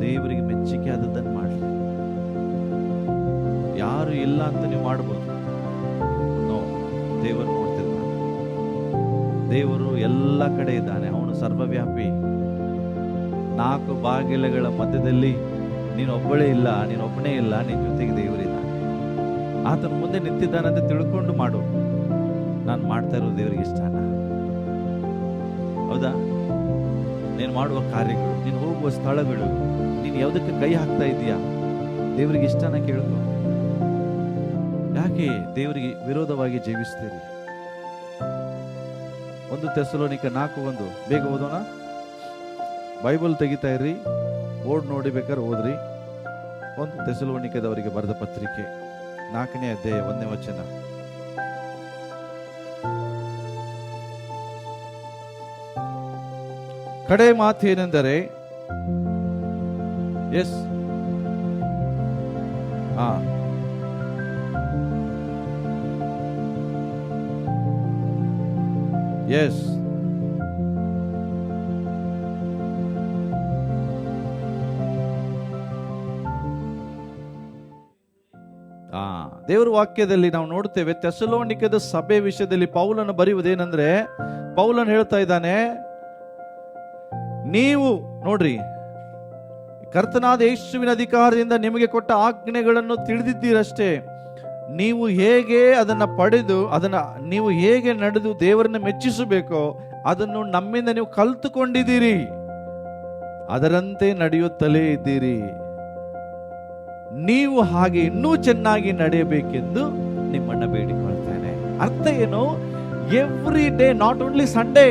ದೇವರಿಗೆ ಮೆಚ್ಚುಗೆ ಆದದ್ದನ್ನು ಮಾಡ್ರಿ. ಯಾರು ಇಲ್ಲ ಅಂತ ನೀವು ಮಾಡ್ಬೋದು. ದೇವರು ನೋಡ್ತಿರ್ತಾನೆ. ದೇವರು ಎಲ್ಲ ಕಡೆ ಇದ್ದಾನೆ. ಅವನು ಸರ್ವವ್ಯಾಪಿ. 4 ಬಾಗಿಲುಗಳ ಮಧ್ಯದಲ್ಲಿ ನೀನೊಬ್ಬಳೇ ಇಲ್ಲ, ನೀನೊಬ್ಬನೇ ಇಲ್ಲ, ನಿನ್ನ ಜೊತೆಗೆ ದೇವರಿದ್ದಾನೆ. ಆತನ ಮುಂದೆ ನಿಂತಿದ್ದಾನಂತ ತಿಳ್ಕೊಂಡು ಮಾಡು. ನಾನು ಮಾಡ್ತಾ ಇರೋದು ದೇವರಿಗೆ ಇಷ್ಟನಾ? ಹೌದಾ? ನೀನು ಮಾಡುವ ಕಾರ್ಯಗಳು, ನೀನು ಹೋಗುವ ಸ್ಥಳಗಳು, ನೀನು ಯಾವುದಕ್ಕೆ ಕೈ ಹಾಕ್ತಾ ಇದೀಯಾ, ದೇವರಿಗೆ ಇಷ್ಟನ ಕೇಳ್ಕೊ. ಯಾಕೆ ದೇವರಿಗೆ ವಿರೋಧವಾಗಿ ಜೀವಿಸ್ತೀರಿ? 1 ಥೆಸಲೋನಿಕ 4:1 ಬೇಗ ಓದೋಣ. ಬೈಬಲ್ ತೆಗಿತಾ ಇರ್ರಿ, ಬೋರ್ಡ್ ನೋಡಿ ಬೇಕಾದ್ರೆ ಓದ್ರಿ. 1 ಥೆಸಲೋನಿಕದವರಿಗೆ ಬರೆದ ಪತ್ರಿಕೆ 4ನೇ ಅಧ್ಯಾಯ 1ನೇ ವಚನ. ಕಡೆ ಮಾತು ಏನೆಂದರೆ, ಎಸ್ ಎಸ್ ದೇವರ ವಾಕ್ಯದಲ್ಲಿ ನಾವು ನೋಡ್ತೇವೆ. ಥೆಸಲೋನಿಕದ ಸಭೆ ವಿಷಯದಲ್ಲಿ ಪೌಲನು ಬರೆಯುವುದೇನೆಂದ್ರೆ, ಪೌಲನು ಹೇಳ್ತಾ ಇದ್ದಾನೆ, ನೀವು ನೋಡ್ರಿ, ಕರ್ತನಾದ ಯೇಸುವಿನ ಅಧಿಕಾರದಿಂದ ನಿಮಗೆ ಕೊಟ್ಟ ಆಜ್ಞೆಗಳನ್ನು ತಿಳಿದಿದ್ದೀರಷ್ಟೇ. ನೀವು ಹೇಗೆ ಅದನ್ನ ಪಡೆದು ನೀವು ಹೇಗೆ ನಡೆದು ದೇವರನ್ನ ಮೆಚ್ಚಿಸಬೇಕೋ ಅದನ್ನು ನಮ್ಮಿಂದ ನೀವು ಕಲ್ತುಕೊಂಡಿದ್ದೀರಿ, ಅದರಂತೆ ನಡೆಯುತ್ತಲೇ ಇದ್ದೀರಿ. ನೀವು ಹಾಗೆ ಇನ್ನೂ ಚೆನ್ನಾಗಿ ನಡೆಯಬೇಕೆಂದು ನಿಮ್ಮನ್ನ ಬೇಡಿಕೊಳ್ತೇನೆ. ಅರ್ಥ ಏನು? Every day, not only Sunday.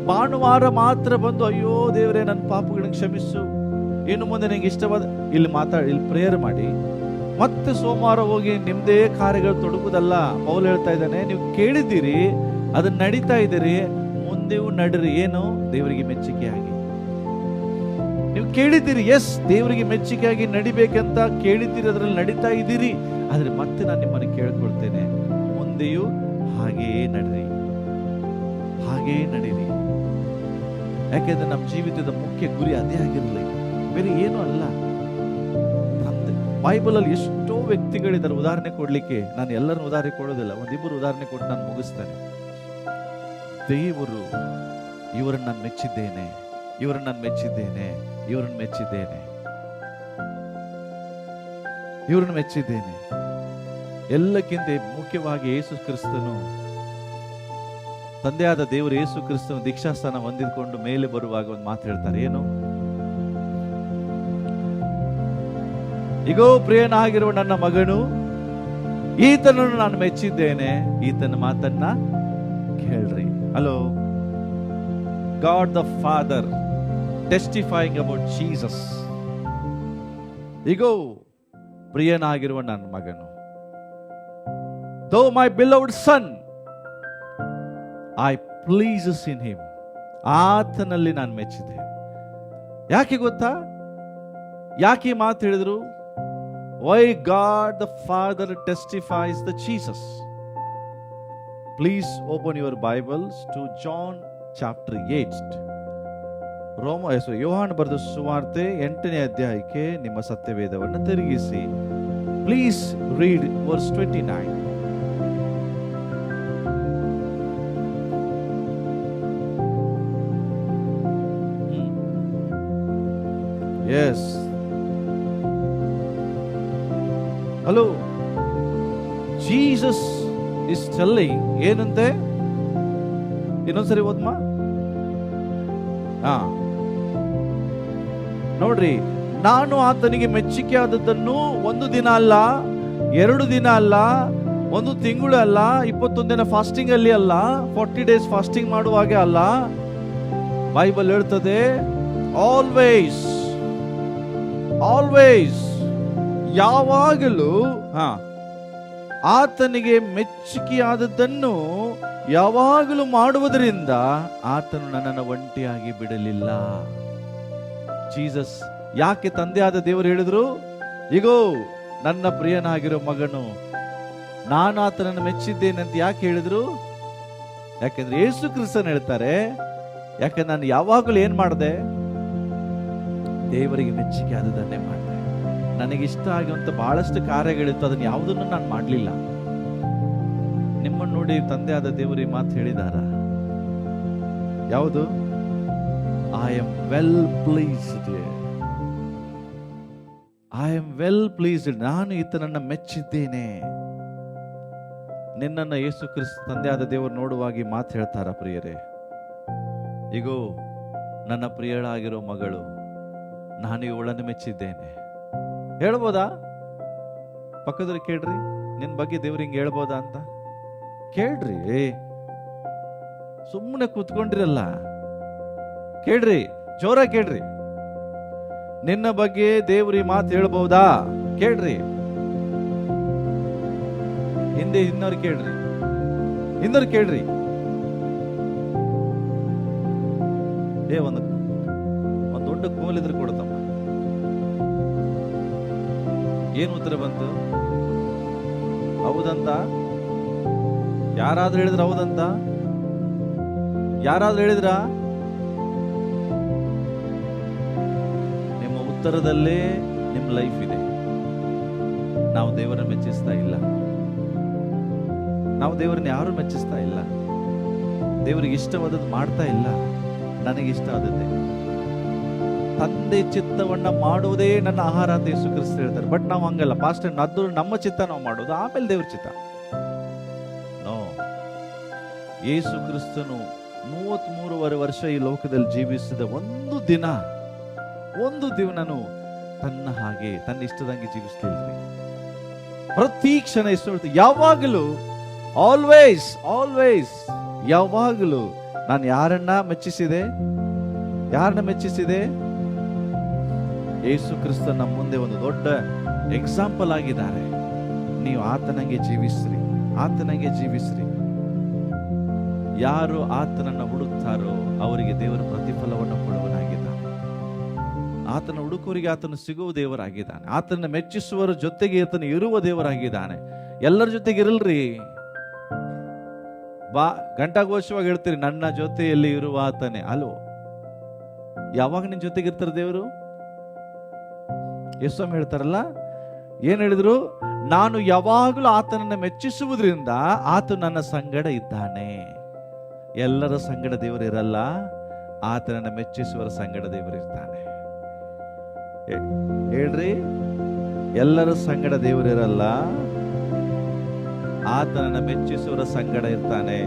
ಭಾನುವಾರ ಮಾತ್ರ ಬಂದು ಅಯ್ಯೋ ದೇವರೇ ನನ್ನ ಪಾಪಗಳನ್ನು ಕ್ಷಮಿಸು, ಇನ್ನು ಮುಂದೆ ನಿಂಗೆ ಇಷ್ಟವಾದ ಇಲ್ಲಿ ಪ್ರೇಯರ್ ಮಾಡಿ, ಮತ್ತೆ ಸೋಮವಾರ ಹೋಗಿ ನಿಮ್ದೇ ಕಾರ್ಯಗಳು ತೊಡಗುದಲ್ಲ. ಪೌಲ್ ಹೇಳ್ತಾ ಇದ್ದಾನೆ, ನೀವು ಕೇಳಿದ್ದೀರಿ, ಅದನ್ನ ನಡೀತಾ ಇದ್ದೀರಿ, ಮುಂದೆಯೂ ನಡ್ರಿ. ಏನು? ದೇವರಿಗೆ ಮೆಚ್ಚುಗೆ ಆಗಿ. ನೀವು ಕೇಳಿದ್ದೀರಿ, ಎಸ್, ದೇವರಿಗೆ ಮೆಚ್ಚುಗೆಯಾಗಿ ನಡಿಬೇಕಂತ ಕೇಳಿದ್ದೀರಿ, ಅದರಲ್ಲಿ ನಡೀತಾ ಇದ್ದೀರಿ. ಆದ್ರೆ ಮತ್ತೆ ನಾನು ನಿಮ್ಮನ್ನು ಕೇಳ್ಕೊಳ್ತೇನೆ, ಮುಂದೆಯೂ ಹಾಗೆಯೇ ನಡೀರಿ, ಹಾಗೆಯೇ ನಡೀರಿ. ಯಾಕೆಂದ್ರೆ ನಮ್ಮ ಜೀವಿತದ ಮುಖ್ಯ ಗುರಿ ಅದೇ ಆಗಿರಲಿ, ಬೇರೆ ಏನೂ ಅಲ್ಲ. ಬೈಬಲ್ ಅಲ್ಲಿ ಎಷ್ಟೋ ವ್ಯಕ್ತಿಗಳಿದ್ದಾರೆ ಉದಾಹರಣೆ ಕೊಡ್ಲಿಕ್ಕೆ. ನಾನು ಎಲ್ಲರನ್ನು ಉದಾಹರಣೆ ಕೊಡೋದಿಲ್ಲ, ಒಂದಿಬ್ಬರು ಉದಾಹರಣೆ ಕೊಟ್ಟು ನಾನು ಮುಗಿಸ್ತೇನೆ. ದೇವರು ಇವರನ್ನು ನಾನು ಮೆಚ್ಚಿದ್ದೇನೆ, ಇವರನ್ನು ನಾನು ಮೆಚ್ಚಿದ್ದೇನೆ, ಇವರನ್ನು ಮೆಚ್ಚಿದ್ದೇನೆ, ಇವರನ್ನು ಮೆಚ್ಚಿದ್ದೇನೆ. ಎಲ್ಲಕ್ಕಿಂತ ಮುಖ್ಯವಾಗಿ ಯೇಸು ಕ್ರಿಸ್ತನು, ತಂದೆಯಾದ ದೇವರು ಯೇಸು ಕ್ರಿಸ್ತನು ದೀಕ್ಷಾಸ್ಥಾನ ಹೊಂದಿಕೊಂಡು ಮೇಲೆ ಬರುವಾಗ ಒಂದು ಮಾತು ಹೇಳ್ತಾರೆ. ಏನು? ಇಗೋ ಪ್ರಿಯನಾಗಿರುವ ನನ್ನ ಮಗನು, ಈತನನ್ನು ನಾನು ಮೆಚ್ಚಿದ್ದೇನೆ, ಈತನ ಮಾತನ್ನ ಕೇಳ್ರಿ. Hello, God the Father testifying about Jesus. ಇಗೋ ಪ್ರಿಯನಾಗಿರುವ ನನ್ನ ಮಗನು, though my beloved son, I pleases in him. ಆತನಲ್ಲಿ ನಾನು ಮೆಚ್ಚಿದೆ. ಯಾಕೆ ಗೊತ್ತಾ? ಯಾಕೆ ಈ ಮಾತು ಹೇಳಿದ್ರು? Why God the Father testifies the Jesus. Please open your Bibles to John chapter 8. ಯೋಹಾನ ಬರೆದ ಸುವಾರ್ತೆ 8ನೇ ಅಧ್ಯಾಯಕ್ಕೆ ನಿಮ್ಮ ಸತ್ಯವೇದವನ್ನು ತಿರುಗಿಸಿ. Please read verse 29. Yes. Hello. Jesus is telling ಏನಂತೆ? ಇನ್ನೊಂದ್ಸರಿ ಓದ್ಮ. ನೋಡ್ರಿ, ನಾನು ಆತನಿಗೆ ಮೆಚ್ಚುಗೆ ಆದದ್ದನ್ನು ಒಂದು ದಿನ ಅಲ್ಲ, 2 ದಿನ ಅಲ್ಲ, 1 ತಿಂಗಳು ಅಲ್ಲ, 21 ದಿನ ಫಾಸ್ಟಿಂಗ್ ಅಲ್ಲಿ ಅಲ್ಲ, 40 ಡೇಸ್ ಫಾಸ್ಟಿಂಗ್ ಮಾಡುವಾಗೆ ಅಲ್ಲ. ಬೈಬಲ್ ಹೇಳ್ತದೆ, ಆಲ್ವೇಸ್ ಯಾವಾಗಲೂ ಆತನಿಗೆ ಮೆಚ್ಚುಗೆಯಾದದ್ದನ್ನು ಯಾವಾಗಲೂ ಮಾಡುವುದರಿಂದ ಆತನು ನನ್ನನ್ನು ಒಂಟಿಯಾಗಿ ಬಿಡಲಿಲ್ಲ. ಜೀಸಸ್ ಯಾಕೆ ತಂದೆಯಾದ ದೇವರು ಹೇಳಿದ್ರು, ಇಗೋ ನನ್ನ ಪ್ರಿಯನಾಗಿರೋ ಮಗನು, ನಾನು ಆತನನ್ನು ಮೆಚ್ಚಿದ್ದೇನೆ ಅಂತ ಯಾಕೆ ಹೇಳಿದ್ರು? ಯಾಕೆಂದ್ರೆ ಯೇಸು ಕ್ರಿಸ್ತನ್ ಹೇಳ್ತಾರೆ, ಯಾಕೆ ನಾನು ಯಾವಾಗಲೂ ಏನ್ ಮಾಡಿದೆ? ದೇವರಿಗೆ ಮೆಚ್ಚುಗೆ ಆದದನ್ನೇ ಮಾಡಿದೆ. ನನಗಿಷ್ಟ ಆಗುವಂತ ಬಹಳಷ್ಟು ಕಾರ್ಯಗಳಿತ್ತು, ಅದನ್ನ ಯಾವುದನ್ನು ನಾನು ಮಾಡಲಿಲ್ಲ. ನಿಮ್ಮನ್ನು ನೋಡಿ ತಂದೆ ಆದ ದೇವರಿಗೆ ಮಾತು ಹೇಳಿದಾರ, ಯಾವುದು? ಐ ಆಮ್ ವೆಲ್ ಪ್ಲೀಸ್ಡ್, ನಾನು ಈತನನ್ನ ಮೆಚ್ಚಿದ್ದೇನೆ. ನಿನ್ನನ್ನು ಯೇಸು ಕ್ರಿಸ್ತ ತಂದೆಯಾದ ದೇವರು ನೋಡುವಾಗಿ ಮಾತು ಹೇಳ್ತಾರ, ಪ್ರಿಯರೇ, ಇಗೋ ನನ್ನ ಪ್ರಿಯಳಾಗಿರೋ ಮಗಳು, ನಾನು ಇವಳನ್ನು ಮೆಚ್ಚಿದ್ದೇನೆ. ಹೇಳ್ಬೋದಾ? ಪಕ್ಕದಲ್ಲಿ ಕೇಳ್ರಿ, ನಿನ್ ಬಗ್ಗೆ ದೇವ್ರು ಹಿಂಗೆ ಹೇಳ್ಬೋದಾ ಅಂತ ಕೇಳ್ರಿ. ಸುಮ್ಮನೆ ಕೂತ್ಕೊಂಡ್ರಲ್ಲ, ಕೇಳ್ರಿ, ಜೋರ ಕೇಳ್ರಿ. ನಿನ್ನ ಬಗ್ಗೆ ದೇವ್ರಿ ಮಾತು ಹೇಳ್ಬಹುದಾ? ಕೇಳ್ರಿ. ಇನ್ನವ್ರು ಕೇಳ್ರಿ, ಇನ್ನವ್ರು ಕೇಳ್ರಿ. ಒಂದು ದೊಡ್ಡ ಕೋಲಿದ್ರೆ ಕೊಡ್ತಮ್ಮ. ಏನು ಉತ್ತರ ಬಂತು? ಹೌದಂತ ಯಾರಾದ್ರೂ ಹೇಳಿದ್ರ? ಹೌದಂತ ಯಾರಾದ್ರೂ ಹೇಳಿದ್ರ? ನಿಮ್ಮ ಉತ್ತರದಲ್ಲೇ ನಿಮ್ಮ ಲೈಫ್ ಇದೆ. ನಾವು ದೇವರನ್ನು ಮೆಚ್ಚಿಸ್ತಾ ಇಲ್ಲ, ನಾವು ದೇವರನ್ನ ಯಾರು ಮೆಚ್ಚಿಸ್ತಾ ಇಲ್ಲ, ದೇವರಿಗೆ ಇಷ್ಟವಾದದ್ದು ಮಾಡ್ತಾ ಇಲ್ಲ. ನನಗಿಷ್ಟ ಆದದ್ದೇ, ತಂದೆ ಚಿತ್ತವನ್ನ ಮಾಡುವುದೇ ನನ್ನ ಆಹಾರ ಅಂತ ಯೇಸು ಕ್ರಿಸ್ತ ಹೇಳ್ತಾರೆ. ಬಟ್ ನಾವು ಹಂಗಲ್ಲ, ಪಾಸ್ಟರ್, ಅದು ನಮ್ಮ ಚಿತ್ತ ನಾವು ಮಾಡೋದು, ಆಮೇಲೆ ದೇವ್ರ ಚಿತ್ತ. ನೋ, ಯೇಸು ಕ್ರಿಸ್ತನು 33 ವರ್ಷ ಈ ಲೋಕದಲ್ಲಿ ಜೀವಿಸಿದ ಒಂದು ದಿನನು ತನ್ನ ಹಾಗೆ ತನ್ನ ಇಷ್ಟದಂಗೆ ಜೀವಿಸ್ಲಿಲ್ರಿ. ಪ್ರತಿ ಕ್ಷಣ ಎಷ್ಟು ಯಾವಾಗಲೂ ಆಲ್ವೇಸ್ ಯಾವಾಗಲೂ ನಾನು ಯಾರನ್ನ ಮೆಚ್ಚಿಸಿದೆ? ಯೇಸು ಕ್ರಿಸ್ತ ನಮ್ಮ ಮುಂದೆ ಒಂದು ದೊಡ್ಡ ಎಕ್ಸಾಂಪಲ್ ಆಗಿದ್ದಾರೆ. ನೀವು ಆತನಿಗೆ ಜೀವಿಸ್ರಿ. ಯಾರು ಆತನನ್ನು ಹುಡುಕ್ತಾರೋ ಅವರಿಗೆ ದೇವರ ಪ್ರತಿಫಲವನ್ನು ಕೊಡುವನಾಗಿದ್ದಾನೆ. ಆತನ ಹುಡುಕರಿಗೆ ಆತನು ಸಿಗುವ ದೇವರಾಗಿದ್ದಾನೆ. ಆತನ ಮೆಚ್ಚಿಸುವರ ಜೊತೆಗೆ ಆತನು ಇರುವ ದೇವರಾಗಿದ್ದಾನೆ. ಎಲ್ಲರ ಜೊತೆಗೆ ಇರಲ್ರಿ. ಘಂಟಾಘೋಷವಾಗಿ ಹೇಳ್ತೀರಿ, ನನ್ನ ಜೊತೆಯಲ್ಲಿ ಇರುವ ಆತನೇ. ಅಲೋ, ಯಾವಾಗ ನಿನ್ ಜೊತೆಗೆ ಇರ್ತಾರೆ ದೇವರು? ಯೇಸು ಹೇಳ್ತಾರಲ್ಲ, ಏನ್ ಹೇಳಿದ್ರು? ನಾನು ಯಾವಾಗಲೂ ಆತನನ್ನ ಮೆಚ್ಚಿಸುವುದರಿಂದ ಆತ ನನ್ನ ಸಂಗಡ ಇದ್ದಾನೆ. ಎಲ್ಲರ ಸಂಗಡ ದೇವರು ಇರಲ್ಲ, ಆತನನ್ನ ಮೆಚ್ಚಿಸುವರ ಸಂಗಡ ದೇವರು ಇರ್ತಾನೆ. ಹೇಳ್ರಿ, ಎಲ್ಲರ ಸಂಗಡ ದೇವರು ಇರಲ್ಲ, ಆತನನ್ನ ಮೆಚ್ಚಿಸುವರ ಸಂಗಡ ಇರ್ತಾನೆ.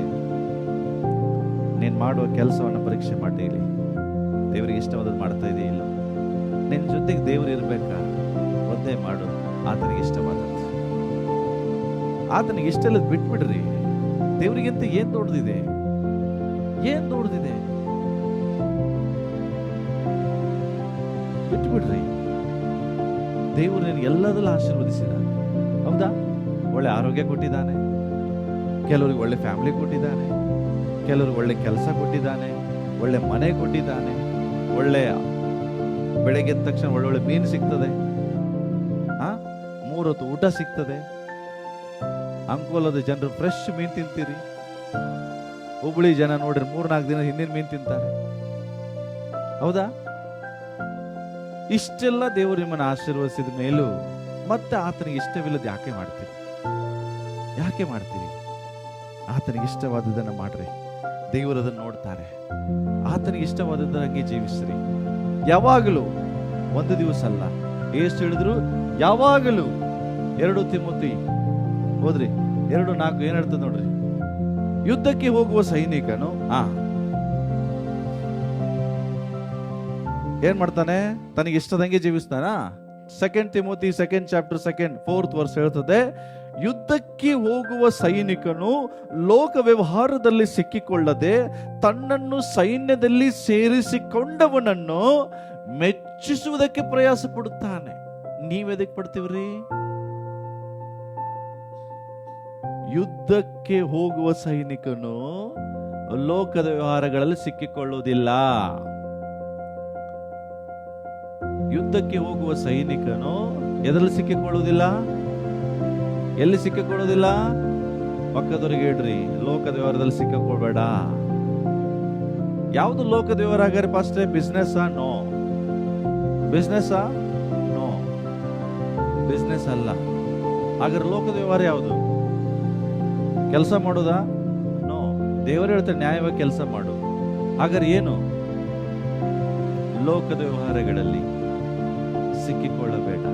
ನೀನ್ ಮಾಡುವ ಕೆಲಸವನ್ನು ಪರೀಕ್ಷೆ ಮಾಡಿ, ದೇವರಿಗೆ ಇಷ್ಟವಾದದ್ದು ಮಾಡ್ತಾ ಇದೆಯಾ ಇಲ್ಲ? ನಿನ್ ಜೊತೆಗೆ ದೇವರು ಇರ್ಬೇಕಾ? ಒಂದೇ ಮಾಡು, ಆತನಿಗೆ ಇಷ್ಟವಾದದ್ದು. ಆತನಿಗೆ ಇಷ್ಟೆಲ್ಲ ಬಿಟ್ಬಿಡ್ರಿ. ದೇವರಿಗಿಂತ ಏನ್ ದೊಡ್ಡದಿದೆ? ಏನ್ ದೊಡ್ಡದಿದೆ? ಬಿಟ್ಬಿಡ್ರಿ. ದೇವರು ನಿನಗೆ ಎಲ್ಲದಲ್ಲೂ ಆಶೀರ್ವದಿಸಿದ. ಹೌದಾ? ಒಳ್ಳೆ ಆರೋಗ್ಯ ಕೊಟ್ಟಿದ್ದಾನೆ, ಕೆಲವರಿಗೆ ಒಳ್ಳೆ ಫ್ಯಾಮಿಲಿ ಕೊಟ್ಟಿದ್ದಾನೆ, ಕೆಲವರಿಗೆ ಒಳ್ಳೆ ಕೆಲಸ ಕೊಟ್ಟಿದ್ದಾನೆ, ಒಳ್ಳೆ ಮನೆ ಕೊಟ್ಟಿದ್ದಾನೆ, ಒಳ್ಳೆಯ ಬೆಳಗ್ಗೆ ಎದ್ದ ತಕ್ಷಣ ಒಳ್ಳೊಳ್ಳೆ ಮೀನು ಸಿಗ್ತದೆ, 3 ಹೊತ್ತು ಊಟ ಸಿಗ್ತದೆ. ಅಂಕೋಲದ ಜನರು ಫ್ರೆಶ್ ಮೀನು ತಿಂತೀರಿ. ಹುಬ್ಬಳ್ಳಿ ಜನ ನೋಡ್ರಿ 3-4 ದಿನ ಹಿಂದಿನ ಮೀನು ತಿಂತಾರೆ. ಹೌದಾ? ಇಷ್ಟೆಲ್ಲ ದೇವರು ನಿಮ್ಮನ್ನು ಆಶೀರ್ವದಿಸಿದ ಮೇಲೂ ಮತ್ತೆ ಆತನಿಗೆ ಇಷ್ಟವಿಲ್ಲದ ಯಾಕೆ ಮಾಡ್ತೀರಿ? ಯಾಕೆ ಮಾಡ್ತೀರಿ? ಆತನಿಗೆ ಇಷ್ಟವಾದದನ್ನು ಮಾಡ್ರಿ. ದೇವರು ಅದನ್ನು ನೋಡ್ತಾರೆ. ಆತನಿಗೆ ಇಷ್ಟವಾದದ್ದನ್ನು ಹಂಗೆ ಜೀವಿಸ್ರಿ. ಯಾವಾಗಲೂ, ಒಂದು ದಿವಸ ಅಲ್ಲ. ಎಷ್ಟು ಹೇಳಿದ್ರು? ಯಾವಾಗಲೂ. 2 ತಿಮೋತಿ ಹೋದ್ರಿ 2:4 ಏನ್ ಹೇಳ್ತದೆ ನೋಡ್ರಿ. ಯುದ್ಧಕ್ಕೆ ಹೋಗುವ ಸೈನಿಕನು ಏನ್ ಮಾಡ್ತಾನೆ? ತನಗೆ ಇಷ್ಟದಂಗೆ ಜೀವಿಸ್ತಾನ. 2 Timothy 2nd chapter 4th verse ಹೇಳ್ತದೆ, ಯುದ್ಧಕ್ಕೆ ಹೋಗುವ ಸೈನಿಕನು ಲೋಕ ವ್ಯವಹಾರದಲ್ಲಿ ಸಿಕ್ಕಿಕೊಳ್ಳದೆ ತನ್ನನ್ನು ಸೈನ್ಯದಲ್ಲಿ ಸೇರಿಸಿಕೊಂಡವನನ್ನು ಮೆಚ್ಚಿಸುವುದಕ್ಕೆ ಪ್ರಯಾಸ ಪಡುತ್ತಾನೆ. ನೀವೆದಕ್ಕೆ ಪಡ್ತೀವ್ರಿ? ಯುದ್ಧಕ್ಕೆ ಹೋಗುವ ಸೈನಿಕನು ಲೋಕದ ವ್ಯವಹಾರಗಳಲ್ಲಿ ಸಿಕ್ಕಿಕೊಳ್ಳುವುದಿಲ್ಲ. ಯುದ್ಧಕ್ಕೆ ಹೋಗುವ ಸೈನಿಕನು ಎದರಲ್ಲಿ ಸಿಕ್ಕಿಕೊಳ್ಳುವುದಿಲ್ಲ? ಎಲ್ಲಿ ಸಿಕ್ಕಿಕೊಳ್ಳುವುದಿಲ್ಲ? ಪಕ್ಕದವರಿಗೆ ಹೇಳ್ರಿ, ಲೋಕದ ವ್ಯವಹಾರದಲ್ಲಿ ಸಿಕ್ಕಿಕೊಳ್ಬೇಡ. ಯಾವುದು ಲೋಕದ ವ್ಯವಹಾರ ಆಗಾರೆ ಪಾಸ್ಟ್ರೆ? Business? No. Business? No, business ಅಲ್ಲ. ಹಾಗಾದ್ರೆ ಲೋಕದ ವ್ಯವಹಾರ ಯಾವುದು? ಕೆಲಸ ಮಾಡೋದಾ? ನೋ. ದೇವರು ಹೇಳ್ತಾರೆ ನ್ಯಾಯವಾಗಿ ಕೆಲಸ ಮಾಡು. ಹಾಗಾದ್ರೆ ಏನು? ಲೋಕದ ವ್ಯವಹಾರಗಳಲ್ಲಿ ಸಿಕ್ಕಿಕೊಳ್ಳಬೇಡ.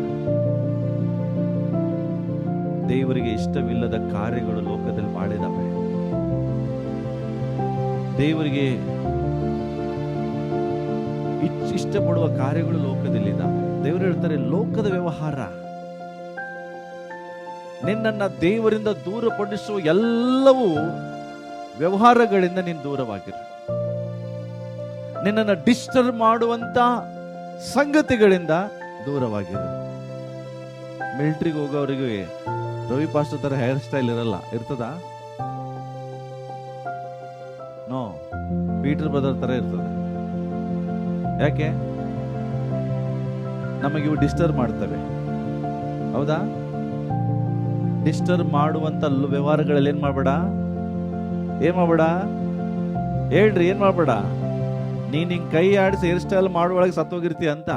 ದೇವರಿಗೆ ಇಷ್ಟವಿಲ್ಲದ ಕಾರ್ಯಗಳು ಲೋಕದಲ್ಲಿ ಮಾಡಿದವೆ. ದೇವರಿಗೆ ಇಷ್ಟಪಡುವ ಕಾರ್ಯಗಳು ಲೋಕದಲ್ಲಿದ್ದಾವೆ. ದೇವರು ಹೇಳ್ತಾರೆ ಲೋಕದ ವ್ಯವಹಾರ ನಿನ್ನನ್ನ ದೇವರಿಂದ ದೂರಪಡಿಸುವ ಎಲ್ಲವೂ ವ್ಯವಹಾರಗಳಿಂದ ನೀನು ದೂರವಾಗಿರು. ನಿನ್ನನ್ನು ಡಿಸ್ಟರ್ಬ್ ಮಾಡುವಂತ ಸಂಗತಿಗಳಿಂದ ದೂರವಾಗಿರು. ಮಿಲಿಟರಿಗೆ ಹೋಗೋರಿಗೆ ರವಿ ಪಾಸ್ಟರ್ ತರ ಹೇರ್ ಸ್ಟೈಲ್ ಇರಲ್ಲ, ಇರ್ತದ? ನೋ. ಪೀಟರ್ ಬ್ರದರ್ ತರ ಇರ್ತದೆ. ಯಾಕೆ? ನಮಗೆ ಇವು ಡಿಸ್ಟರ್ಬ್ ಮಾಡ್ತವೆ. ಹೌದಾ? ಡಿಸ್ಟರ್ಬ್ ಮಾಡುವಂತ ವ್ಯವಹಾರಗಳಲ್ಲಿ ಏನ್ ಮಾಡ್ಬೇಡ. ಹೇಳ್ರಿ, ಏನ್ ಮಾಡ್ಬೇಡ. ನೀನ್ ಹಿಂಗ್ ಕೈ ಆಡಿಸಿ ಹೇರ್ ಸ್ಟೈಲ್ ಮಾಡುವೊಳಗೆ ಸತ್ತೋಗಿರ್ತೀಯ ಅಂತ.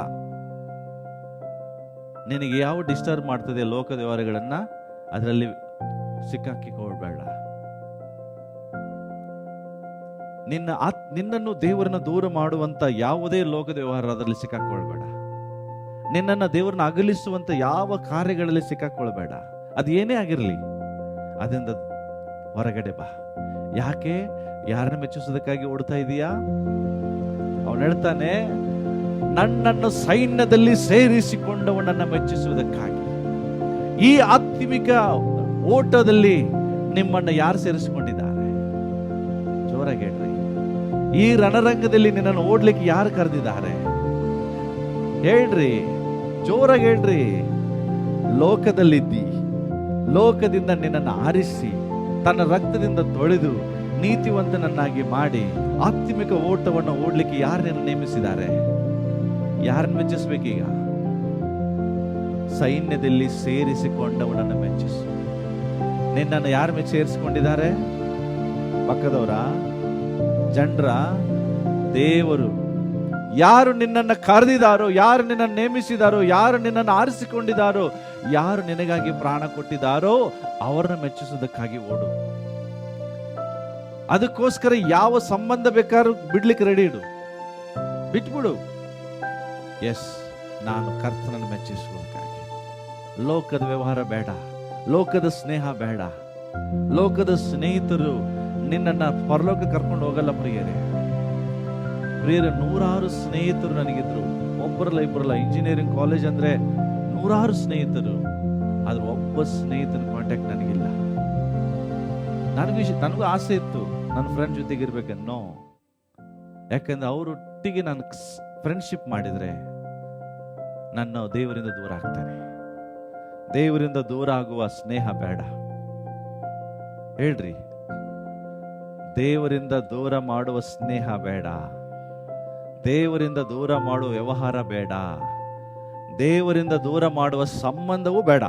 ನಿನಗೆ ಯಾವ ಡಿಸ್ಟರ್ಬ್ ಮಾಡ್ತದೆ ಲೋಕದ ವ್ಯವಹಾರಗಳನ್ನ, ಅದರಲ್ಲಿ ಸಿಕ್ಕಾಕಿಕೊಳ್ಬೇಡ. ನಿನ್ನನ್ನು ದೇವರನ್ನ ದೂರ ಮಾಡುವಂತ ಯಾವುದೇ ಲೋಕದ ವ್ಯವಹಾರ ಅದರಲ್ಲಿ ಸಿಕ್ಕಾಕೊಳ್ಬೇಡ. ನಿನ್ನನ್ನು ದೇವರನ್ನ ಅಗಲಿಸುವಂತ ಯಾವ ಕಾರ್ಯಗಳಲ್ಲಿ ಸಿಕ್ಕಾಕೊಳ್ಬೇಡ. ಅದು ಏನೇ ಆಗಿರಲಿ, ಅದರಿಂದ ಹೊರಗಡೆ ಬಾ. ಯಾಕೆ? ಯಾರನ್ನ ಮೆಚ್ಚಿಸೋದಕ್ಕಾಗಿ ಓಡ್ತಾ ಇದೀಯಾ? ಅವನು ಹೇಳ್ತಾನೆ, ನನ್ನನ್ನು ಸೈನ್ಯದಲ್ಲಿ ಸೇರಿಸಿಕೊಂಡವನನ್ನ ಮೆಚ್ಚಿಸುವುದಕ್ಕಾಗಿ. ಈ ಆತ್ಮಿಕ ಓಟದಲ್ಲಿ ನಿಮ್ಮನ್ನ ಯಾರು ಸೇರಿಸಿಕೊಂಡಿದ್ದಾರೆ? ಜೋರಾಗಿ ಹೇಳ್ರಿ. ಈ ರಣರಂಗದಲ್ಲಿ ನಿನ್ನನ್ನು ಓಡ್ಲಿಕ್ಕೆ ಯಾರು ಕರೆದಿದ್ದಾರೆ? ಹೇಳ್ರಿ, ಜೋರಾಗಿ ಹೇಳ್ರಿ. ಲೋಕದಲ್ಲಿದ್ದಿ, ಲೋಕದಿಂದ ನಿನ್ನನ್ನು ಆರಿಸಿ ತನ್ನ ರಕ್ತದಿಂದ ತೊಳೆದು ನೀತಿವಂತನನ್ನಾಗಿ ಮಾಡಿ ಆತ್ಮಿಕ ಓಟವನ್ನು ಓಡ್ಲಿಕ್ಕೆ ಯಾರು ನಿನ್ನ ನೇಮಿಸಿದ್ದಾರೆ? ಯಾರನ್ನು ಮೆಚ್ಚಿಸ್ಬೇಕೀಗ? ಸೈನ್ಯದಲ್ಲಿ ಸೇರಿಸಿಕೊಂಡವನನ್ನು ಮೆಚ್ಚಿಸು. ನಿನ್ನನ್ನು ಯಾರು ಸೇರಿಸಿಕೊಂಡಿದ್ದಾರೆ? ಪಕ್ಕದವರ, ಜನರ, ದೇವರು. ಯಾರು ನಿನ್ನನ್ನು ಕರೆದಿದ್ದಾರೋ, ಯಾರು ನಿನ್ನನ್ನು ನೇಮಿಸಿದಾರೋ, ಯಾರು ನಿನ್ನನ್ನು ಆರಿಸಿಕೊಂಡಿದ್ದಾರೋ, ಯಾರು ನಿನಗಾಗಿ ಪ್ರಾಣ ಕೊಟ್ಟಿದ್ದಾರೋ ಅವರನ್ನ ಮೆಚ್ಚಿಸೋದಕ್ಕಾಗಿ ಓಡು. ಅದಕ್ಕೋಸ್ಕರ ಯಾವ ಸಂಬಂಧ ಬೇಕಾದ್ರೂ ಬಿಡ್ಲಿಕ್ಕೆ ರೆಡಿ ಇಡು, ಬಿಟ್ಬಿಡು. ಎಸ್, ನಾನು ಕರ್ತನನ್ನು ಮೆಚ್ಚಿಸುವುದಕ್ಕಾಗಿ. ಲೋಕದ ವ್ಯವಹಾರ ಬೇಡ, ಲೋಕದ ಸ್ನೇಹ ಬೇಡ. ಲೋಕದ ಸ್ನೇಹಿತರು ನಿನ್ನನ್ನ ಪರಲೋಕ ಕರ್ಕೊಂಡು ಹೋಗಲ್ಲ ಪ್ರಿಯರೇ. ನೂರಾರು ಸ್ನೇಹಿತರು ನನಗಿದ್ರು, ಒಬ್ಬರಲ್ಲ ಇಬ್ಬರಲ್ಲ. ಇಂಜಿನಿಯರಿಂಗ್ ಕಾಲೇಜ್ ಅಂದ್ರೆ ನೂರಾರು ಸ್ನೇಹಿತರು, ಆದ್ರೆ ಒಬ್ಬ ಸ್ನೇಹಿತನ ಕಾಂಟ್ಯಾಕ್ಟ್ ನನಗಿಲ್ಲ. ನನಗೂ ಆಸೆ ಇತ್ತು ನನ್ನ ಫ್ರೆಂಡ್ ಜೊತೆಗೆ ಇರ್ಬೇಕನ್ನೋ. ಯಾಕಂದ್ರೆ ಅವರೊಟ್ಟಿಗೆ ನಾನು ಫ್ರೆಂಡ್ಶಿಪ್ ಮಾಡಿದ್ರೆ ನನ್ನ ದೇವರಿಂದ ದೂರ ಆಗ್ತಾನೆ. ದೇವರಿಂದ ದೂರ ಆಗುವ ಸ್ನೇಹ ಬೇಡ. ಹೇಳ್ರಿ, ದೇವರಿಂದ ದೂರ ಮಾಡುವ ಸ್ನೇಹ ಬೇಡ. ದೇವರಿಂದ ದೂರ ಮಾಡುವ ವ್ಯವಹಾರ ಬೇಡ. ದೇವರಿಂದ ದೂರ ಮಾಡುವ ಸಂಬಂಧವೂ ಬೇಡ.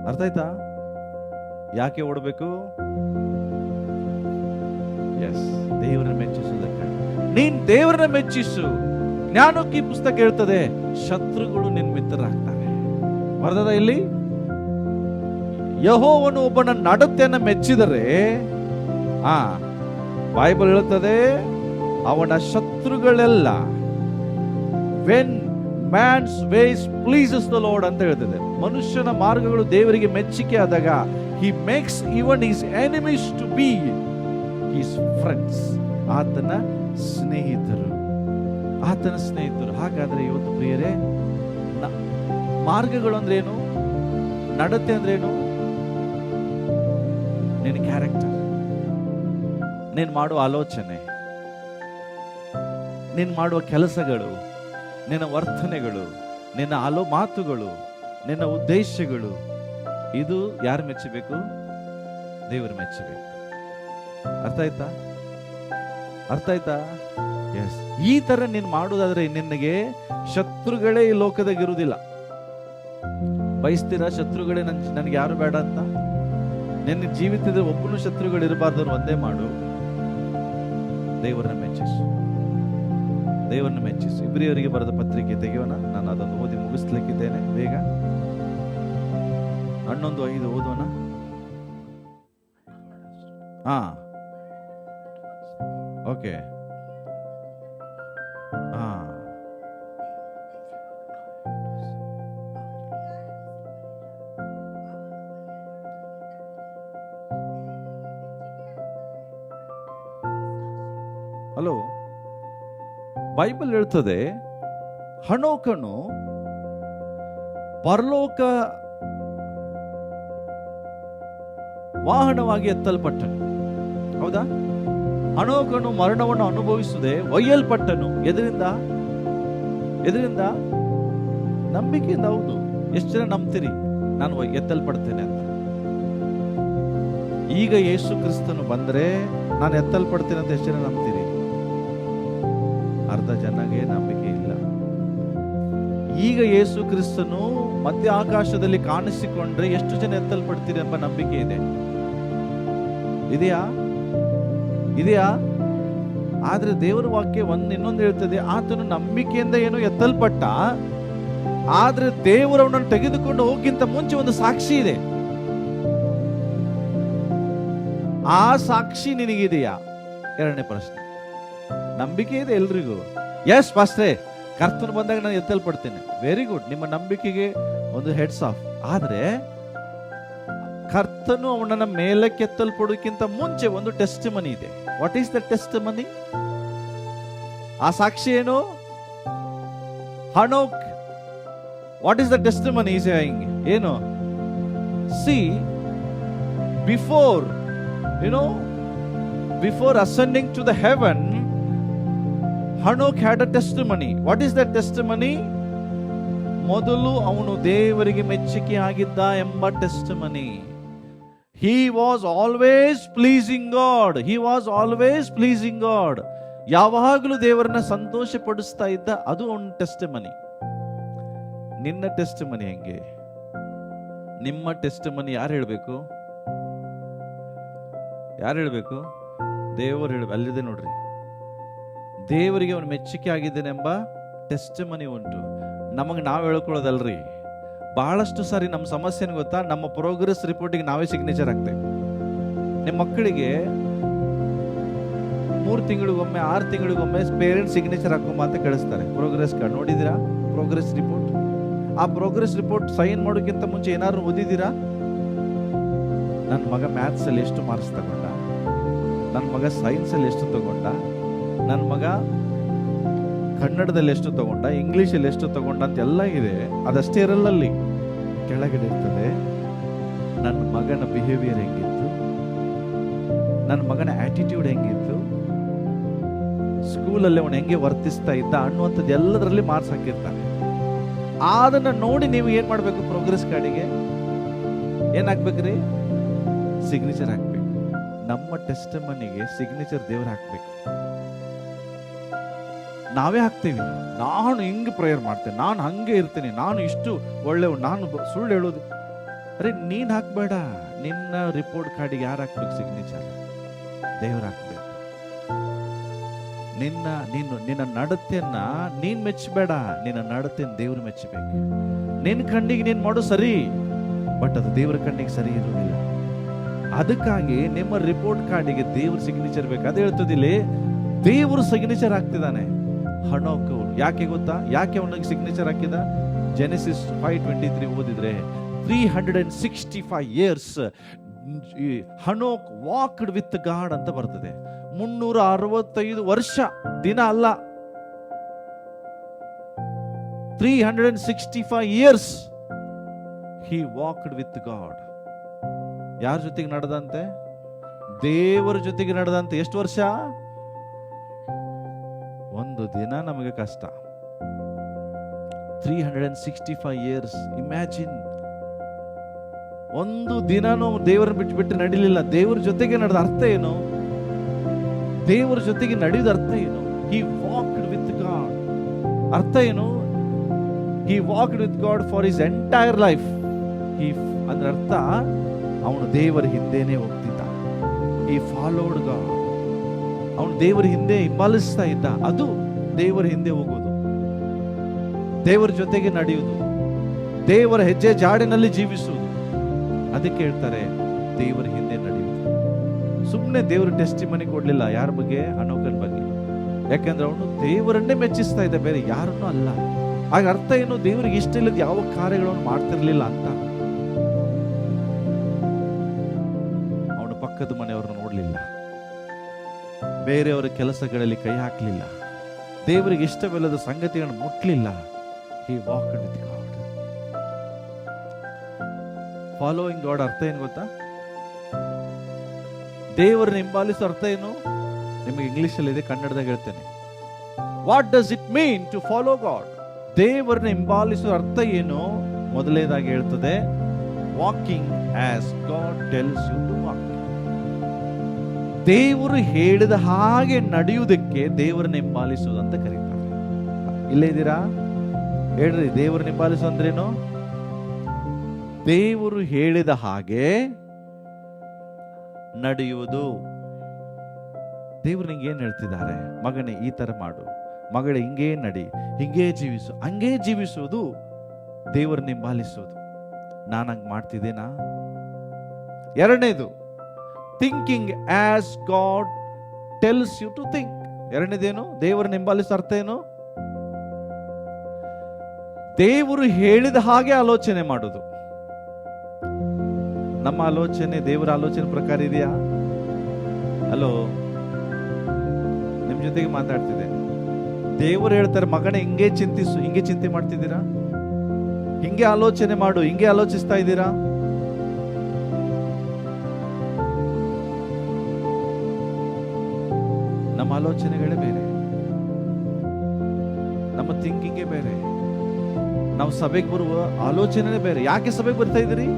ಅರ್ಥ ಆಯ್ತಾ? ಯಾಕೆ ಓಡಬೇಕು? ಎಸ್, ದೇವರನ್ನ ಮೆಚ್ಚಿಸುವುದಕ್ಕಾಗಿ. ನೀನ್ ದೇವರನ್ನ ಮೆಚ್ಚಿಸು. ಜ್ಞಾನೋಕ್ತಿ ಪುಸ್ತಕ ಹೇಳ್ತದೆ, ಶತ್ರುಗಳು ನಿನ್ ಮಿತ್ರರಾಗ್ತಾರೆ. ಬರ್ತದ ಇಲ್ಲಿ? ಯೆಹೋವನು ಒಬ್ಬನ ನಡತೆಯನ್ನ ಮೆಚ್ಚಿದರೆ, ಬೈಬಲ್ ಹೇಳುತ್ತದೆ, ಅವನ ಶತ್ರುಗಳೆಲ್ಲ when man's ways pleases the Lord ಅಂತ ಹೇಳ್ತದೆ. ಮನುಷ್ಯನ ಮಾರ್ಗಗಳು ದೇವರಿಗೆ ಮೆಚ್ಚಿಕೆ ಆದಾಗ he makes even his enemies to be his friends. ಆತನ ಸ್ನೇಹಿತರು. ಹಾಗಾದ್ರೆ ಇವತ್ತು ಪ್ರಿಯರೇ, ಮಾರ್ಗಗಳು ಅಂದ್ರೆ ಏನು? ನಡತೆ ಅಂದ್ರೆ ಏನು? ನಿನ್ನ ಕ್ಯಾರೆಕ್ಟರ್, ನೀನು ಮಾಡುವ ಆಲೋಚನೆ, ನೀನು ಮಾಡುವ ಕೆಲಸಗಳು, ನಿನ್ನ ವರ್ತನೆಗಳು, ನಿನ್ನ ಮಾತುಗಳು, ನಿನ್ನ ಉದ್ದೇಶಗಳು, ಇದು ಯಾರು ಮೆಚ್ಚಬೇಕು? ದೇವರು ಮೆಚ್ಚಬೇಕು. ಅರ್ಥ ಆಯ್ತಾ? ಎಸ್. ಈ ತರ ನೀನು ಮಾಡುವುದಾದ್ರೆ ನಿನಗೆ ಶತ್ರುಗಳೇ ಈ ಲೋಕದಾಗ ಇರುವುದಿಲ್ಲ. ಬಯಸ್ತೀರಾ ಶತ್ರುಗಳೇ ನನಗೆ ಯಾರು ಬೇಡ ಅಂತ? ನಿನ್ನ ಜೀವಿತದ ಒಬ್ಬನು ಶತ್ರುಗಳು ಇರಬಾರ್ದು. ಒಂದೇ ಮಾಡು, ದೇವರನ್ನ ಮೆಚ್ಚಿಸು. ಇಬ್ರಿಯವರಿಗೆ ಬರೆದ ಪತ್ರಿಕೆ ತೆಗೆಯೋಣ. ನಾನು ಅದನ್ನು ಓದಿ ಮುಗಿಸ್ಲಿಕ್ಕಿದ್ದೇನೆ. ಬೇಗ 11:5 ಓದೋಣ. ಓಕೆ. ಹಲೋ, ಬೈಬಲ್ ಹೇಳ್ತದೆ, ಹನೋಕನು ಪರಲೋಕ ವಾಹನವಾಗಿ ಎತ್ತಲ್ಪಟ್ಟನು. ಹೌದಾ? ಹನೋಕನು ಮರಣವನ್ನು ಅನುಭವಿಸದೆ ಒಯ್ಯಲ್ಪಟ್ಟನು. ಎದರಿಂದ? ನಂಬಿಕೆಯಿಂದ. ಹೌದು. ಎಷ್ಟು ಜನ ನಂಬ್ತೀರಿ ನಾನು ಎತ್ತಲ್ಪಡ್ತೇನೆ ಅಂತ? ಈಗ ಯೇಸು ಕ್ರಿಸ್ತನು ಬಂದ್ರೆ ನಾನು ಎತ್ತಲ್ಪಡ್ತೇನೆ ಅಂತ ಎಷ್ಟು ಜನ ನಂಬ್ತೀರಿ? ಅರ್ಧ ಜನಗೆ ನಂಬಿಕೆ ಇಲ್ಲ. ಈಗ ಯೇಸು ಕ್ರಿಸ್ತನು ಮಧ್ಯ ಆಕಾಶದಲ್ಲಿ ಕಾಣಿಸಿಕೊಂಡ್ರೆ ಎಷ್ಟು ಜನ ಎತ್ತಲ್ಪಡ್ತೀರಿ ಎಂಬ ನಂಬಿಕೆ ಇದೆಯಾ? ಆದ್ರೆ ದೇವರ ವಾಕ್ಯ ಇನ್ನೊಂದು ಹೇಳ್ತದೆ, ಆತನು ನಂಬಿಕೆಯಿಂದ ಏನೋ ಎತ್ತಲ್ಪಟ್ಟ, ಆದ್ರೆ ದೇವರು ಅವನನ್ನು ತೆಗೆದುಕೊಂಡು ಹೋಗಿಂತ ಮುಂಚೆ ಒಂದು ಸಾಕ್ಷಿ ಇದೆ. ಆ ಸಾಕ್ಷಿ ನಿನಗಿದೆಯಾ? ಎರಡನೇ ಪ್ರಶ್ನೆ. ನಂಬಿಕೆ ಇದೆ ಎಲ್ರಿಗೂ. ಎಸ್ ಪಾಸ್ಟ್ರೇ, ಕರ್ತನು ಬಂದಾಗ ನಾನು ಎತ್ತಲ್ಪಡ್ತೇನೆ. ವೆರಿ ಗುಡ್, ನಿಮ್ಮ ನಂಬಿಕೆಗೆ ಒಂದು ಹೆಡ್ಸ್ ಆಫ್. ಆದ್ರೆ ಕರ್ತನು ಅವನನ್ನ ಮೇಲಕ್ಕೆ ಎತ್ತಲ್ಪಡೋಕ್ಕಿಂತ ಮುಂಚೆ ಒಂದು ಟೆಸ್ಟಿಮನಿ ಇದೆ. What is the testimony? ಆ ಸಾಕ್ಷಿ ಏನು? ಹನೋಕ್, ವಾಟ್ ಈಸ್ ದ ಟೆಸ್ಟಿಮನಿ? ಏನು? See, before ascending to the heaven, Hanok had a testimony. What is that testimony? ಮೊದಲು ಅವನು ದೇವರಿಗೆ ಮೆಚ್ಚುಗೆ ಆಗಿದ್ದ ಎಂಬ testimony. He was always pleasing God. ಯಾವಾಗಲೂ ದೇವರನ್ನ ಸಂತೋಷ ಪಡಿಸ್ತಾ ಇದ್ದ. ಅದು ಒಂದು ಟೆಸ್ಟ್ ಮನಿ. ನಿನ್ನ ಟೆಸ್ಟ್ ಮನಿ ಹೆಂಗೆ? ನಿಮ್ಮ ಟೆಸ್ಟ್ ಮನಿ ಯಾರು ಹೇಳ್ಬೇಕು? ಯಾರು ಹೇಳ್ಬೇಕು? ದೇವರು ಹೇಳ್ಬೇಕು. ಅಲ್ಲಿದೆ ನೋಡ್ರಿ, ದೇವರಿಗೆ ಅವನು ಮೆಚ್ಚುಗೆ ಆಗಿದ್ದೇನೆಂಬ ಟೆಸ್ಟ್ ಮನಿ ಉಂಟು. ನಮಗೆ ನಾವು ಹೇಳ್ಕೊಳ್ಳೋದಲ್ರಿ. ಬಹಳಷ್ಟು ಸಾರಿ ನಮ್ಮ ಸಮಸ್ಯೆ ಏನು ಗೊತ್ತಾ? ನಮ್ಮ ಪ್ರೋಗ್ರೆಸ್ ರಿಪೋರ್ಟಿಗೆ ನಾವೇ ಸಿಗ್ನೇಚರ್ ಹಾಕ್ತೇವೆ. ನಿಮ್ಮ ಮಕ್ಕಳಿಗೆ 3 ತಿಂಗಳಿಗೊಮ್ಮೆ 6 ತಿಂಗಳಿಗೊಮ್ಮೆ ಪೇರೆಂಟ್ಸ್ ಸಿಗ್ನೇಚರ್ ಹಾಕೊಂಬ ಅಂತ ಕಳಿಸ್ತಾರೆ. ಪ್ರೋಗ್ರೆಸ್ ಕಾರ್ಡ್ ನೋಡಿದಿರಾ? Progress report. ಆ ಪ್ರೋಗ್ರೆಸ್ ರಿಪೋರ್ಟ್ ಸೈನ್ ಮಾಡೋಕ್ಕಿಂತ ಮುಂಚೆ ಏನಾದ್ರು ಓದಿದ್ದೀರಾ? ನನ್ನ ಮಗ ಮ್ಯಾಥ್ಸ್ ಅಲ್ಲಿ ಎಷ್ಟು ಮಾರ್ಕ್ಸ್ ತಗೊಂಡ, ನನ್ನ ಮಗ ಸೈನ್ಸ್ ಅಲ್ಲಿ ಎಷ್ಟು ತಗೊಂಡ, ನನ್ನ ಮಗ ಕನ್ನಡದಲ್ಲಿ ಎಷ್ಟು ತಗೊಂಡ, ಇಂಗ್ಲಿಷಲ್ಲಿ ಎಷ್ಟು ತಗೊಂಡ ಅಂತ ಎಲ್ಲ ಇದೆ. ಅದಷ್ಟೇ ಇರಲ್ಲಲ್ಲಿ, ಕೆಳಗಡೆ ಇರ್ತದೆ ನನ್ನ ಮಗನ ಬಿಹೇವಿಯರ್ ಹೆಂಗಿತ್ತು, ನನ್ನ ಮಗನ ಆಟಿಟ್ಯೂಡ್ ಹೆಂಗಿತ್ತು, ಸ್ಕೂಲಲ್ಲಿ ಅವನು ಹೆಂಗೆ ವರ್ತಿಸ್ತಾ ಇದ್ದ ಅನ್ನುವಂಥದ್ದು ಎಲ್ಲದರಲ್ಲಿ ಮಾರ್ಕ್ಸ್ ಹಾಕಿರ್ತಾನೆ. ಅದನ್ನ ನೋಡಿ ನೀವು ಏನ್ ಮಾಡ್ಬೇಕು? ಪ್ರೋಗ್ರೆಸ್ ಕಾರ್ಡಿಗೆ ಏನ್ ಹಾಕ್ಬೇಕ್ರಿ? ಸಿಗ್ನೇಚರ್ ಹಾಕ್ಬೇಕು. ನಮ್ಮ ಟೆಸ್ಟ್ ಮನಿಗೆ ಸಿಗ್ನೇಚರ್ ದೇವ್ರು ಹಾಕ್ಬೇಕು. ನಾವೇ ಹಾಕ್ತೀವಿ. ನಾನು ಹಿಂಗೆ ಪ್ರೇಯರ್ ಮಾಡ್ತೇನೆ, ನಾನು ಹಂಗೆ ಇರ್ತೇನೆ, ನಾನು ಇಷ್ಟು ಒಳ್ಳೆವ್, ನಾನು ಸುಳ್ಳು ಹೇಳೋದು. ಅರೆ ನೀನ್ ಹಾಕ್ಬೇಡ. ನಿನ್ನ ರಿಪೋರ್ಟ್ ಕಾರ್ಡಿಗೆ ಯಾರು ಹಾಕ್ಬೇಕು ಸಿಗ್ನೇಚರ್? ದೇವ್ರು ಹಾಕ್ಬೇಕು. ನಿನ್ನ ನಡತೆಯನ್ನ ನೀನ್ ಮೆಚ್ಚಬೇಡ, ನಿನ್ನ ನಡತೆಯನ್ನು ದೇವ್ರು ಮೆಚ್ಚಬೇಕು. ನಿನ್ನ ಕಣ್ಣಿಗೆ ನೀನ್ ಮಾಡು ಸರಿ, ಬಟ್ ಅದು ದೇವರ ಕಣ್ಣಿಗೆ ಸರಿ ಇರುವುದಿಲ್ಲ. ಅದಕ್ಕಾಗಿ ನಿಮ್ಮ ರಿಪೋರ್ಟ್ ಕಾರ್ಡಿಗೆ ದೇವ್ರ ಸಿಗ್ನೇಚರ್ ಬೇಕು. ಅದು ಹೇಳ್ತದಿಲ್ಲಿ, ದೇವರು ಸಿಗ್ನೇಚರ್ ಹಾಕ್ತಿದ್ದಾನೆ. ಹನೋಕ್ ಯಾಕೆ ಗೊತ್ತಾ? ಯಾಕೆ ಅವನಿಗೆ ಸಿಗ್ನೇಚರ್ ಹಾಕಿದ? ಜೆನೆಸಿಸ್ 5:23 ಓದಿದ್ರೆ 365 years Hanoch walked with god ಅಂತ ಬರ್ತದೆ. 365 ವರ್ಷ, ದಿನ ಅಲ್ಲ, 365 years he walked with God. ಯಾರ ಜೊತೆಗೆ ನಡೆದಂತೆ? ದೇವರ ಜೊತೆಗೆ ನಡೆದಂತೆ. ಎಷ್ಟು ವರ್ಷ? ಒಂದು ದಿನ ನಮಗೆ ಕಷ್ಟ. 365 years. ಇಮ್ಯಾಜಿನ್, ಒಂದು ದಿನನೂ ದೇವರನ್ನ ಬಿಟ್ಟು ನಡಿಲಿಲ್ಲ. ದೇವರ ಜೊತೆಗೆ ನಡೆದ ಅರ್ಥ ಏನು? ದೇವರ ಜೊತೆಗೆ ನಡೆಯುವ ಅರ್ಥ ಏನು? He walked with God. ಅರ್ಥ ಏನು? He walked with God for his entire life. ಅದರ ಅರ್ಥ ಅವನು ದೇವರ ಹಿಂದೆನೆ ಹೋಗ್ತಿದ್ದ. He followed God. ಅವನು ದೇವರ ಹಿಂದೆ ಹಿಂಬಾಲಿಸ್ತಾ ಇದ್ದ. ಅದು ದೇವರ ಹಿಂದೆ ಹೋಗೋದು, ದೇವರ ಜೊತೆಗೆ ನಡೆಯುವುದು, ದೇವರ ಹೆಜ್ಜೆ ಜಾಡಿನಲ್ಲಿ ಜೀವಿಸುವುದು. ಅದಕ್ಕೆ ಹೇಳ್ತಾರೆ ದೇವರ ಹಿಂದೆ ನಡೆಯುವುದು. ಸುಮ್ಮನೆ ದೇವರು ಟೆಸ್ಟಿಮನಿ ಕೊಡ್ಲಿಲ್ಲ ಯಾರ ಬಗ್ಗೆ? ಹನೋಕನ ಬಗ್ಗೆ. ಯಾಕಂದ್ರೆ ಅವನು ದೇವರನ್ನೇ ಮೆಚ್ಚಿಸ್ತಾ ಇದ್ದ, ಬೇರೆ ಯಾರನ್ನೂ ಅಲ್ಲ. ಆಗ ಅರ್ಥ ಏನು? ದೇವರಿಗೆ ಇಷ್ಟ ಇಲ್ಲದ ಯಾವ ಕಾರ್ಯಗಳನ್ನು ಮಾಡ್ತಿರ್ಲಿಲ್ಲ ಅಂತ. ಅವನು ಪಕ್ಕದ ಮನೆಯವ್ರನ್ನ ನೋಡ್ಲಿಲ್ಲ, ಬೇರೆಯವರ ಕೆಲಸಗಳಲ್ಲಿ ಕೈ ಹಾಕಲಿಲ್ಲ, ದೇವರಿಗೆ ಇಷ್ಟವಿಲ್ಲದ ಸಂಗತಿಗಳನ್ನು ಮುಟ್ಲಿಲ್ಲ. He walked with God. Following god ಅರ್ಥ ಏನು ಗೊತ್ತಾ? ದೇವರನ್ನ ಹಿಂಬಾಲಿಸೋ ಅರ್ಥ ಏನು? ನಿಮಗೆ ಇಂಗ್ಲಿಷ್ ಅಲ್ಲಿ ಇದೆ, ಕನ್ನಡದಾಗ ಹೇಳ್ತೇನೆ. What does it mean to follow God? ದೇವರನ್ನ ಹಿಂಬಾಲಿಸೋ ಅರ್ಥ ಏನು? ಮೊದಲನೇದಾಗಿ ಹೇಳ್ತದೆ, walking as God tells you to walk. ದೇವರು ಹೇಳಿದ ಹಾಗೆ ನಡೆಯುವುದಕ್ಕೆ ದೇವರನ್ನ ಹಿಂಬಾಲಿಸುವುದು ಅಂತ ಕರೀತಾರೆ. ಇಲ್ಲೇ ಇದ್ದೀರಾ? ಹೇಳ್ರಿ, ದೇವರನ್ನ ಹಿಂಬಾಲಿಸು ಅಂದ್ರೇನು? ದೇವರು ಹೇಳಿದ ಹಾಗೆ ನಡೆಯುವುದು. ದೇವರು ನಿಂಗೆ ಏನ್ ಹೇಳ್ತಿದ್ದಾರೆ? ಮಗನೇ ಈ ತರ ಮಾಡು, ಮಗಳೇ ಹಿಂಗೇ ನಡಿ, ಹಿಂಗೇ ಜೀವಿಸು, ಹಂಗೇ ಜೀವಿಸುವುದು ದೇವರನ್ನ ಹಿಂಬಾಲಿಸುವುದು. ನಾನು ಹಂಗ್ ಮಾಡ್ತಿದ್ದೇನಾ? ಎರಡನೇದು, thinking as God tells you to think. ಎರಡನೇದೇನು? ದೇವರನ್ನ ಹಿಂಬಾಲಿಸೋ ಅರ್ಥ ಏನು? ದೇವರು ಹೇಳಿದ ಹಾಗೆ ಆಲೋಚನೆ ಮಾಡೋದು. ನಮ್ಮ ಆಲೋಚನೆ ದೇವರ ಆಲೋಚನೆ ಪ್ರಕಾರ ಇದೆಯಾ? ಹಲೋ, ನಿಮ್ ಜೊತೆಗೆ ಮಾತಾಡ್ತಿದ್ದೆ. ದೇವರು ಹೇಳ್ತಾರೆ, ಮಗನೇ ಹಿಂಗೆ ಚಿಂತಿಸು, ಹಿಂಗೆ ಚಿಂತೆ ಮಾಡ್ತಿದ್ದೀರಾ? ಹಿಂಗೆ ಆಲೋಚನೆ ಮಾಡು, ಹಿಂಗೆ ಆಲೋಚಿಸ್ತಾ ಇದ್ದೀರಾ? ನಮ್ಮ ಆಲೋಚನೆಗಳೇ ಬೇರೆ, ನಮ್ಮ ಥಿಂಕಿಂಗೇ ಬೇರೆ, ನಾವು ಸಭೆಗೆ ಬರುವ ಆಲೋಚನೆ ಬೇರೆ. ಯಾಕೆ ಸಭೆಗೆ ಬರ್ತಾ ಇದ್ದೀರಿ?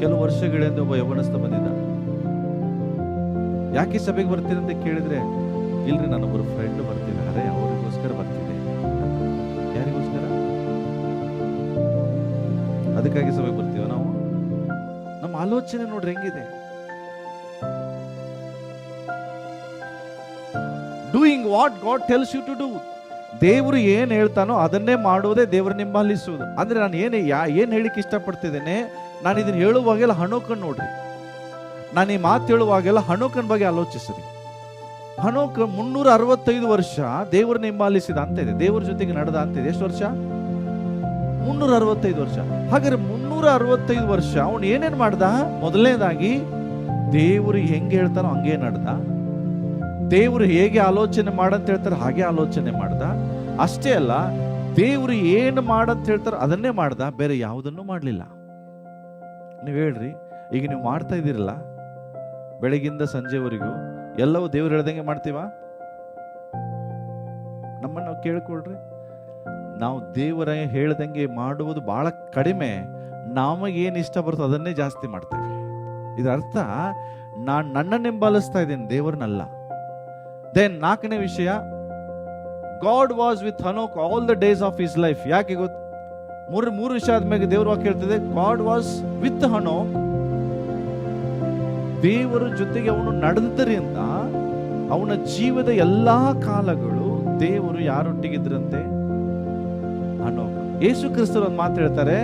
ಕೆಲವು ವರ್ಷಗಳಿಂದ ಒಬ್ಬ ಯೌವನಸ್ಥ ಬಂದಿದ್ದ. ಯಾಕೆ ಸಭೆಗೆ ಬರ್ತೀನಿ ಅಂತ ಕೇಳಿದ್ರೆ, ಇಲ್ರಿ ನಾನೊಬ್ಬರು ಫ್ರೆಂಡ್ ಬರ್ತಿದ್ದಾರೆ, ಅವರಿಗೋಸ್ಕರ ಬರ್ತಿದೆ. ಯಾರಿಗೋಸ್ಕರ? ಅದಕ್ಕಾಗಿ ಸಭೆಗೆ ಬರ್ತೀವ ನಾವು? ನಮ್ಮ ಆಲೋಚನೆ ನೋಡ್ರಿ ಹೆಂಗಿದೆ. Doing what God tells you to do. ದೇವರು ಏನ್ ಹೇಳ್ತಾನೋ ಅದನ್ನೇ ಮಾಡುವುದೇ ದೇವರು ನಿಂಬಲಿಸುವುದು. ಅಂದ್ರೆ ನಾನು ಏನ್ ಹೇಳಿಕ್ಕೆ ಇಷ್ಟಪಡ್ತಿದ್ದೇನೆ, ನಾನು ಇದನ್ನ ಹೇಳುವಾಗೆಲ್ಲ ಹನೋಕನ್ ನೋಡ್ರಿ. ನಾನು ಈ ಮಾತು ಹೇಳುವಾಗೆಲ್ಲ ಹನೋಕನ್ ಬಗ್ಗೆ ಆಲೋಚಿಸ್ರಿ. ಹನೋಕ 365 ವರ್ಷ ದೇವರು ನಿಂಬಾಲಿಸಿದ ಅಂತ ಇದೆ, ದೇವರ ಜೊತೆಗೆ ನಡೆದ ಅಂತ ಇದೆ. ಎಷ್ಟು ವರ್ಷ? 365 ವರ್ಷ. ಹಾಗಾದ್ರೆ 365 ವರ್ಷ ಅವನು ಏನೇನ್ ಮಾಡ್ದ? ಮೊದಲನೇದಾಗಿ ದೇವರು ಹೆಂಗೆ ಹೇಳ್ತಾನೋ ಹಂಗೆ ನಡೆದ. ದೇವರು ಹೇಗೆ ಆಲೋಚನೆ ಮಾಡಂತ ಹೇಳ್ತಾರೆ ಹಾಗೆ ಆಲೋಚನೆ ಮಾಡ್ದ. ಅಷ್ಟೇ ಅಲ್ಲ, ದೇವರು ಏನು ಮಾಡಂತ ಹೇಳ್ತಾರೋ ಅದನ್ನೇ ಮಾಡ್ದ, ಬೇರೆ ಯಾವುದನ್ನು ಮಾಡಲಿಲ್ಲ. ನೀವು ಹೇಳ್ರಿ, ಈಗ ನೀವು ಮಾಡ್ತಾ ಇದ್ದೀರಲ್ಲ ಬೆಳಗಿಂದ ಸಂಜೆವರೆಗೂ, ಎಲ್ಲವೂ ದೇವ್ರು ಹೇಳ್ದಂಗೆ ಮಾಡ್ತೀವ? ನಮ್ಮನ್ನು ನಾವು ಕೇಳ್ಕೊಳ್ರಿ. ನಾವು ದೇವರ ಹೇಳ್ದಂಗೆ ಮಾಡುವುದು ಬಹಳ ಕಡಿಮೆ. ನಮಗೇನು ಇಷ್ಟ ಬರ್ತೋ ಅದನ್ನೇ ಜಾಸ್ತಿ ಮಾಡ್ತೇವೆ. ಇದರ ಅರ್ಥ, ನಾನು ನನ್ನನ್ನು ಹಿಂಬಾಲಿಸ್ತಾ ಇದ್ದೇನೆ, ದೇವರನ್ನಲ್ಲ. ದೆನ್ 4ನೇ ವಿಷಯ, god was with Hanoch all the days of his life. ಯಾಕೆ ಗೊತ್ತು? ಮೂರು ವಿಷಯ ಆದ್ಮೇಲೆ ದೇವ್ರ ವಾಕ್ಯ ಹೇಳ್ತಿದೆ, ಗಾಡ್ ವಾಸ್ ವಿತ್ ಹನೋಕ್. ದೇವರ ಜೊತೆಗೆ ಅವನು ನಡೆದರಿಂದ ಅವನ ಜೀವದ ಎಲ್ಲಾ ಕಾಲಗಳು ದೇವರು ಯಾರೊಟ್ಟಿಗಿದ್ರಂತೆ? ಹನೋಕ್. ಯೇಸು ಕ್ರಿಸ್ತರು ಒಂದು ಮಾತು ಹೇಳ್ತಾರೆ,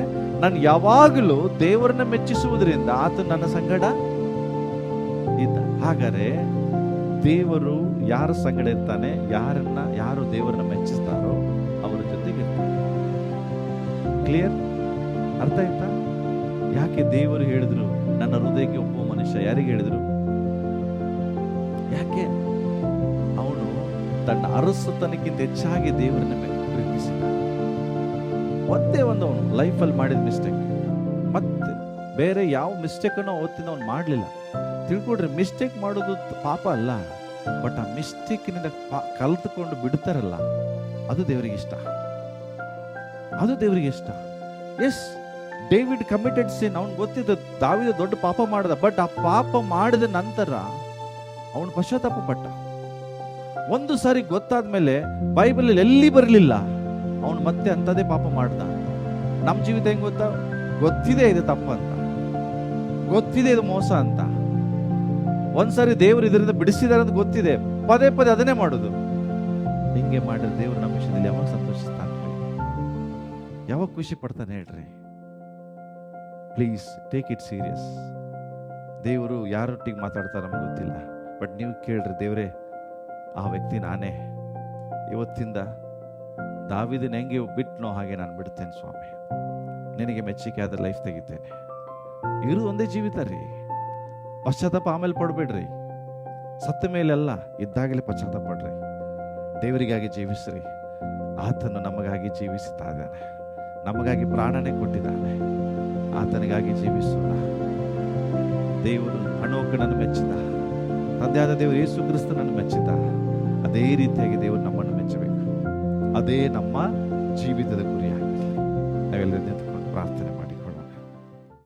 ನಾನು ಯಾವಾಗಲೂ ದೇವರನ್ನ ಮೆಚ್ಚಿಸುವುದರಿಂದ ಆತ ನನ್ನ ಸಂಗಡ ಇದ್ದ. ಹಾಗಾದ್ರೆ ದೇವರು ಯಾರ ಸಂಗಡ ಇರ್ತಾನೆ? ಯಾರು ದೇವರನ್ನ ಮೆಚ್ಚಿಸ್ತಾರೋ ಅವರ ಜೊತೆಗೆ ಇರ್ತಾನೆ. ಕ್ಲಿಯರ್? ಅರ್ಥ ಆಯ್ತಾ? ಯಾಕೆ ದೇವರು ಹೇಳಿದ್ರು ನನ್ನ ಹೃದಯಕ್ಕೆ ಒಬ್ಬ ಮನುಷ್ಯ? ಯಾರಿಗೆ ಹೇಳಿದ್ರು? ಯಾಕೆ? ಅವನು ತನ್ನ ಅರಸತನಕ್ಕಿಂತ ಹೆಚ್ಚಾಗಿ ದೇವರನ್ನ ಪ್ರೀತಿಸಿದ. ಒಂದೇ ಒಂದು ಅವನು ಲೈಫಲ್ಲಿ ಮಾಡಿದ ಮಿಸ್ಟೇಕ್, ಮತ್ತೆ ಬೇರೆ ಯಾವ ಮಿಸ್ಟೇಕನ್ನು ಅವತ್ತಿಂದ ಅವನು ಮಾಡಲಿಲ್ಲ. ತಿಳ್ಕೊಡ್ರಿ, ಮಿಸ್ಟೇಕ್ ಮಾಡೋದು ಪಾಪ ಅಲ್ಲ, ಬಟ್ ಆ ಮಿಸ್ಟೇಕಿನಿಂದ ಕಲ್ತುಕೊಂಡು ಬಿಡ್ತಾರಲ್ಲ, ಅದು ದೇವರಿಗೆ ಇಷ್ಟ. ಅದು ದೇವರಿಗೆ ಇಷ್ಟ. ಎಸ್, ಡೇವಿಡ್ ಕಮಿಟೆಡ್ ಸಿನ್. ಅವನು ಗೊತ್ತಿದ್ದ ದಾವೀದ ದೊಡ್ಡ ಪಾಪ ಮಾಡಿದ, ಬಟ್ ಆ ಪಾಪ ಮಾಡಿದ ನಂತರ ಅವನು ಪಶ್ಚಾತ್ತಾಪ ಪಟ್ಟ. ಒಂದು ಸಾರಿ ಗೊತ್ತಾದ್ಮೇಲೆ ಬೈಬಲ್ ಎಲ್ಲಿ ಬರಲಿಲ್ಲ ಅವನು ಮತ್ತೆ ಅಂತದೇ ಪಾಪ ಮಾಡ್ದ. ನಮ್ಮ ಜೀವಿತ ಹೆಂಗ್ ಗೊತ್ತಾ? ಗೊತ್ತಿದೆ ಇದು ತಪ್ಪಂತ, ಗೊತ್ತಿದೆ ಇದು ಮೋಸ ಅಂತ. ಒಂದ್ಸಾರಿ ದೇವರು ಇದರಿಂದ ಬಿಡಿಸಿದಾರೆ ಅಂತ ಗೊತ್ತಿದೆ, ಪದೇ ಪದೇ ಅದನ್ನೇ ಮಾಡೋದು. ಹಿಂಗೆ ಮಾಡಿದ್ರೆ ದೇವರು ನಮ್ಮ ವಿಷಯದಲ್ಲಿ ಯಾವಾಗ ಸಂತೋಷಿಸ್ತಾನೆ? ಯಾವಾಗ ಖುಷಿ ಪಡ್ತಾನೆ ಹೇಳ್ರಿ? Please take it serious. ದೇವರು ಯಾರೊಟ್ಟಿಗೆ ಮಾತಾಡ್ತಾರೆ ನಮ್ಗೆ ಗೊತ್ತಿಲ್ಲ, ಬಟ್ ನೀವು ಕೇಳ್ರಿ, ದೇವರೇ ಆ ವ್ಯಕ್ತಿ ನಾನೇ. ಇವತ್ತಿಂದ ದಾವೀದನ ಹೆಂಗೆ ಬಿಟ್ನೋ ಹಾಗೆ ನಾನು ಬಿಡ್ತೇನೆ ಸ್ವಾಮಿ. ನಿನಗೆ ಮೆಚ್ಚುಗೆ ಆದ ಲೈಫ್ ತೆಗಿತೇನೆ. ಇರು ಒಂದೇ ಜೀವಿತ ರೀ. ಪಶ್ಚಾತ್ತಾಪ ಆಮೇಲೆ ಪಡ್ಬೇಡ್ರಿ. ಸತ್ತ ಮೇಲೆಲ್ಲ ಇದ್ದಾಗಲೇ ಪಶ್ಚಾತ್ತಾಪ ಪಡ್ರಿ. ದೇವರಿಗಾಗಿ ಜೀವಿಸ್ರಿ. ಆತನು ನಮಗಾಗಿ ಜೀವಿಸ್ತಾ ಇದ್ದಾನೆ, ನಮಗಾಗಿ ಪ್ರಾಣನೇ ಕೊಟ್ಟಿದ್ದಾನೆ. ಆತನಿಗಾಗಿ ಜೀವಿಸೋಣ. ದೇವರು ಹನೋಕನನ್ನು ಮೆಚ್ಚಿದ, ತಂದೆಯಾದ ದೇವರು ಯೇಸು ಕ್ರಿಸ್ತನನ್ನು ಮೆಚ್ಚಿದ. ಅದೇ ರೀತಿಯಾಗಿ ದೇವರು ನಮ್ಮನ್ನು ಮೆಚ್ಚಬೇಕು. ಅದೇ ನಮ್ಮ ಜೀವಿತದ ಗುರಿಯಾಗಿರಲಿ. ನಾವೆಲ್ಲರೂ ನಿಂತುಕೊಂಡು ಪ್ರಾರ್ಥನೆ